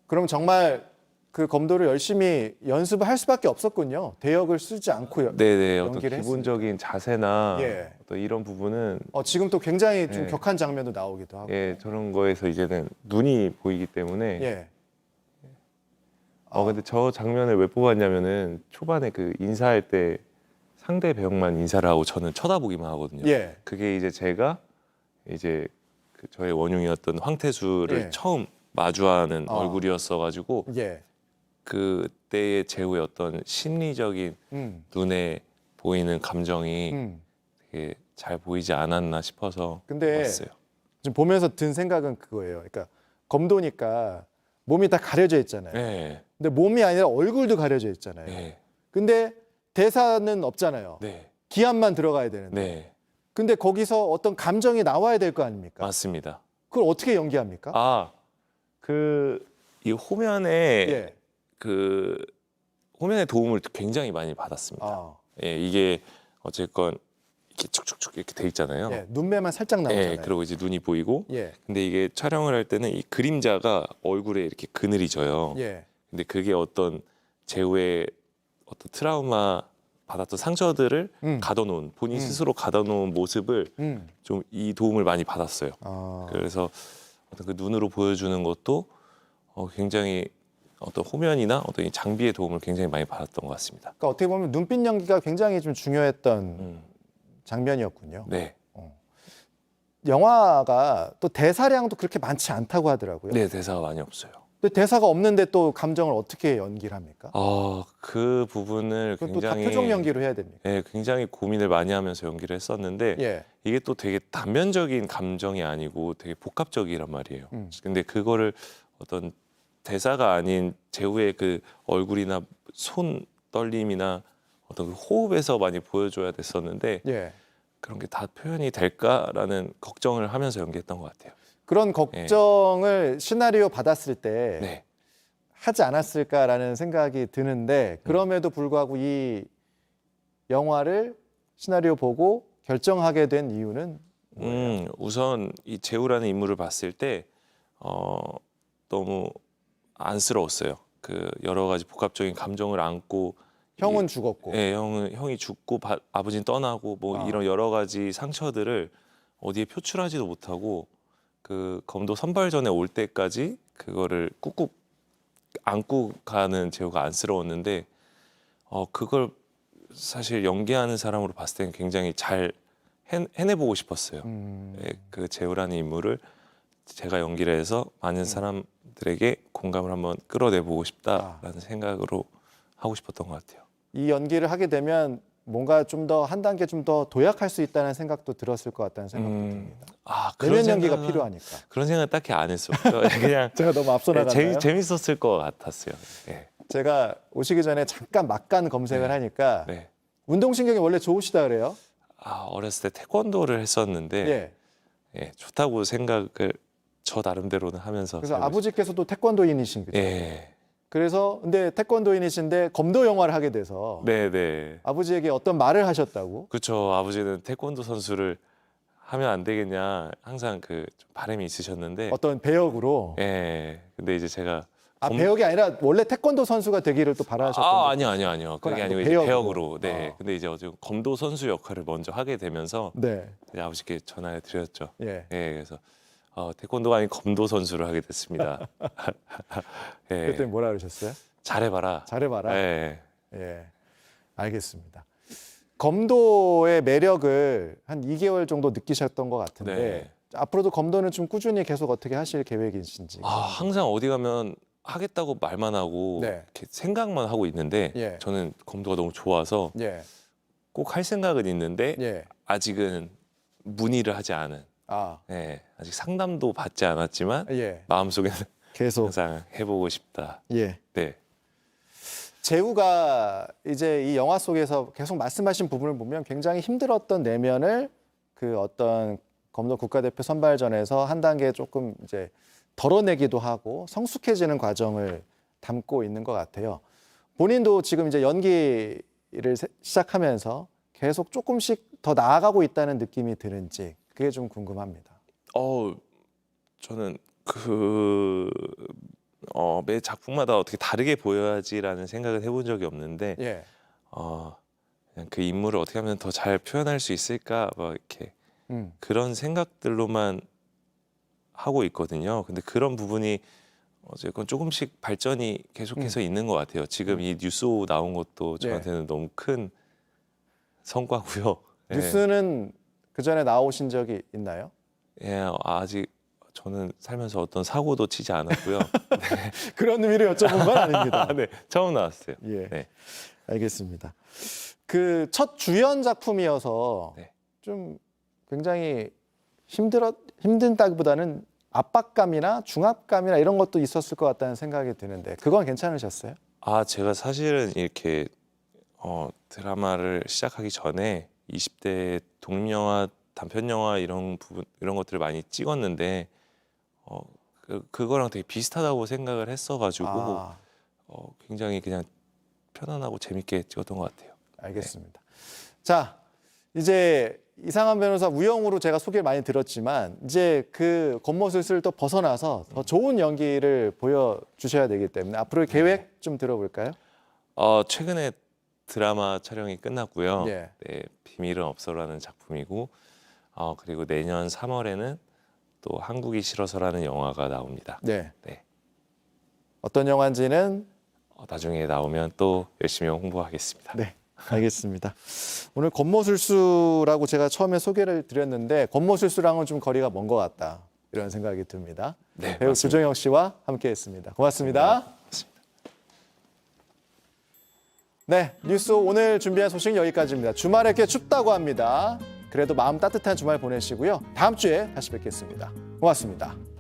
Speaker 1: 그럼 정말 그 검도를 열심히 연습을 할 수밖에 없었군요. 대역을 쓰지 않고
Speaker 16: 네네 어떤
Speaker 1: 연기를
Speaker 16: 기본적인 자세나
Speaker 1: 예.
Speaker 16: 어떤 이런 부분은
Speaker 1: 지금 또 굉장히 좀
Speaker 16: 예.
Speaker 1: 격한 장면도 나오기도 하고.
Speaker 16: 예 저런 거에서 이제는 눈이 보이기 때문에
Speaker 1: 예.
Speaker 16: 근데 저 장면을 왜 뽑았냐면은 초반에 그 인사할 때 상대 배역만 인사를 하고 저는 쳐다보기만 하거든요.
Speaker 1: 예.
Speaker 16: 그게 이제 제가 이제 그 저의 원흉이었던 황태수를
Speaker 1: 예.
Speaker 16: 처음 마주하는 얼굴이었어가지고
Speaker 1: 예.
Speaker 16: 그때의 제우의 어떤 심리적인 눈에 보이는 감정이 되게 잘 보이지 않았나 싶어서
Speaker 1: 근데
Speaker 16: 봤어요.
Speaker 1: 지금 보면서 든 생각은 그거예요. 그러니까 검도니까 몸이 다 가려져 있잖아요.
Speaker 16: 네.
Speaker 1: 근데 몸이 아니라 얼굴도 가려져 있잖아요.
Speaker 16: 네.
Speaker 1: 근데 대사는 없잖아요.
Speaker 16: 네.
Speaker 1: 기합만 들어가야 되는데.
Speaker 16: 네.
Speaker 1: 근데 거기서 어떤 감정이 나와야 될 거 아닙니까?
Speaker 16: 맞습니다.
Speaker 1: 그걸 어떻게 연기합니까?
Speaker 16: 이 호면에
Speaker 1: 예.
Speaker 16: 그 호면의 도움을 굉장히 많이 받았습니다. 예, 이게 어쨌건 이렇게 축축축 이렇게 돼 있잖아요.
Speaker 1: 예. 눈매만 살짝 나오잖아요.
Speaker 16: 예, 그리고 이제 눈이 보이고.
Speaker 1: 예.
Speaker 16: 근데 이게 촬영을 할 때는 이 그림자가 얼굴에 이렇게 그늘이 져요.
Speaker 1: 예.
Speaker 16: 근데 그게 어떤 제우의 어떤 트라우마 받았던 상처들을 가둬놓은 본인 스스로 가둬놓은 모습을 좀 이 도움을 많이 받았어요. 그래서 어떤 그 눈으로 보여주는 것도 굉장히 어떤 호면이나 어떤 이 장비의 도움을 굉장히 많이 받았던 것 같습니다.
Speaker 1: 그러니까 어떻게 보면 눈빛 연기가 굉장히 좀 중요했던 장면이었군요.
Speaker 16: 네.
Speaker 1: 영화가 또 대사량도 그렇게 많지 않다고 하더라고요.
Speaker 16: 네, 대사가 많이 없어요.
Speaker 1: 근데 대사가 없는데 또 감정을 어떻게 연기를 합니까?
Speaker 16: 그 부분을
Speaker 1: 그건 또 다
Speaker 16: 굉장히
Speaker 1: 표정 연기로 해야 됩니까?
Speaker 16: 네, 굉장히 고민을 많이 하면서 연기를 했었는데
Speaker 1: 예.
Speaker 16: 이게 또 되게 단면적인 감정이 아니고 되게 복합적이란 말이에요. 근데 그거를 어떤 대사가 아닌 제우의 그 얼굴이나 손 떨림이나 어떤 그 호흡에서 많이 보여줘야 됐었는데
Speaker 1: 예.
Speaker 16: 그런 게 다 표현이 될까라는 걱정을 하면서 연기했던 것 같아요.
Speaker 1: 그런 걱정을 시나리오 받았을 때
Speaker 16: 네.
Speaker 1: 하지 않았을까라는 생각이 드는데 그럼에도 불구하고 이 영화를 시나리오 보고 결정하게 된 이유는
Speaker 16: 우선 이 제우라는 인물을 봤을 때 너무 안쓰러웠어요. 그 여러 가지 복합적인 감정을 안고
Speaker 1: 형은 죽었고,
Speaker 16: 네, 형이 죽고 아버지는 떠나고 뭐 이런 여러 가지 상처들을 어디에 표출하지도 못하고 그 검도 선발전에 올 때까지 그거를 꾹꾹 안고 가는 제우가 안쓰러웠는데 그걸 사실 연기하는 사람으로 봤을 때는 굉장히 잘 해내보고 싶었어요. 예, 그 제우라는 인물을 제가 연기를 해서 많은 사람들에게 공감을 한번 끌어내보고 싶다라는 생각으로 하고 싶었던 것 같아요.
Speaker 1: 이 연기를 하게 되면 뭔가 좀 더 한 단계 좀 더 도약할 수 있다는 생각도 들었을 것 같다는 생각도 듭니다. 내면 연기가 필요하니까.
Speaker 16: 그런 생각 딱히 안 했어요. 그냥
Speaker 1: 제가 너무 앞서 나갔나요?
Speaker 16: 재밌었을 것 같았어요. 예.
Speaker 1: 제가 오시기 전에 잠깐 막간 검색을 하니까
Speaker 16: 네.
Speaker 1: 운동신경이 원래 좋으시다 그래요?
Speaker 16: 어렸을 때 태권도를 했었는데 예, 좋다고 생각을 저 나름대로는 하면서
Speaker 1: 그래서 아버지께서도 태권도인이신 거죠?
Speaker 16: 예.
Speaker 1: 그래서 근데 태권도인이신데 검도 영화를 하게 돼서
Speaker 16: 네네.
Speaker 1: 아버지에게 어떤 말을 하셨다고?
Speaker 16: 그렇죠. 아버지는 태권도 선수를 하면 안 되겠냐 항상 그 좀 바람이 있으셨는데
Speaker 1: 어떤 배역으로?
Speaker 16: 예. 근데 이제 제가
Speaker 1: 배역이 아니라 원래 태권도 선수가 되기를 또 바라셨던
Speaker 16: 아니요. 그게 아니고 이제 배역으로. 네. 근데 이제 어제 검도 선수 역할을 먼저 하게 되면서 이제 아버지께 전화를 드렸죠.
Speaker 1: 예.
Speaker 16: 그래서 태권도가 아닌 검도 선수를 하게 됐습니다. 예.
Speaker 1: 그때 뭐라 그러셨어요?
Speaker 16: 잘해봐라.
Speaker 1: 잘해봐라.
Speaker 16: 예.
Speaker 1: 예. 알겠습니다. 검도의 매력을 한 2개월 정도 느끼셨던 것 같은데
Speaker 16: 네.
Speaker 1: 앞으로도 검도는 좀 꾸준히 계속 어떻게 하실 계획이신지.
Speaker 16: 항상 어디 가면 하겠다고 말만 하고 이렇게 생각만 하고 있는데 저는 검도가 너무 좋아서 꼭 할 생각은 있는데 아직은 문의를 하지 않은 아직 상담도 받지 않았지만 마음속에는
Speaker 1: 계속
Speaker 16: 항상 해보고 싶다. 네.
Speaker 1: 제우가 이제 이 영화 속에서 계속 말씀하신 부분을 보면 굉장히 힘들었던 내면을 그 어떤 검도 국가대표 선발전에서 한 단계 조금 이제 덜어내기도 하고 성숙해지는 과정을 담고 있는 것 같아요. 본인도 지금 이제 연기를 시작하면서 계속 조금씩 더 나아가고 있다는 느낌이 드는지 그게 좀 궁금합니다.
Speaker 16: 저는 매 작품마다 어떻게 다르게 보여야지라는 생각을 해본 적이 없는데
Speaker 1: 예.
Speaker 16: 그냥 그 인물을 어떻게 하면 더 잘 표현할 수 있을까 막 이렇게 그런 생각들로만 하고 있거든요. 근데 그런 부분이 어쨌건 조금씩 발전이 계속해서 있는 것 같아요. 지금 이 뉴스 나온 것도 저한테는 너무 큰 성과고요. 예.
Speaker 1: 뉴스는 그 전에 나오신 적이 있나요?
Speaker 16: 예, 아직 저는 살면서 어떤 사고도 치지 않았고요.
Speaker 1: 그런 의미로 여쭤본 건 아닙니다.
Speaker 16: 네, 처음 나왔어요.
Speaker 1: 예,
Speaker 16: 네.
Speaker 1: 알겠습니다. 그 첫 주연 작품이어서
Speaker 16: 네.
Speaker 1: 좀 굉장히 힘든다기보다는 압박감이나 중압감이나 이런 것도 있었을 것 같다는 생각이 드는데 그건 괜찮으셨어요?
Speaker 16: 제가 사실은 이렇게 드라마를 시작하기 전에 20대 독립영화, 단편영화 이런 것들을 많이 찍었는데 그거랑 되게 비슷하다고 생각을 했어가지고 굉장히 그냥 편안하고 재밌게 찍었던 것 같아요.
Speaker 1: 알겠습니다. 자, 이제 이상한 변호사 우영우로 제가 소개를 많이 들었지만 이제 그 겉모술을 또 벗어나서 더 좋은 연기를 보여주셔야 되기 때문에 앞으로의 계획 좀 들어볼까요?
Speaker 16: 최근에 드라마 촬영이 끝났고요.
Speaker 1: 예.
Speaker 16: 네, 비밀은 없어라는 작품이고 그리고 내년 3월에는 또 한국이 싫어서라는 영화가 나옵니다.
Speaker 1: 네.
Speaker 16: 네.
Speaker 1: 어떤 영화인지는
Speaker 16: 나중에 나오면 또 열심히 홍보하겠습니다.
Speaker 1: 네. 알겠습니다. 오늘 겉모술수라고 제가 처음에 소개를 드렸는데 겉모술수랑은 좀 거리가 먼 것 같다 이런 생각이 듭니다.
Speaker 16: 네,
Speaker 1: 배우
Speaker 16: 맞습니다.
Speaker 1: 조정혁 씨와 함께했습니다. 고맙습니다. 네, 뉴스 오늘 준비한 소식 여기까지입니다. 주말에 꽤 춥다고 합니다. 그래도 마음 따뜻한 주말 보내시고요. 다음 주에 다시 뵙겠습니다. 고맙습니다.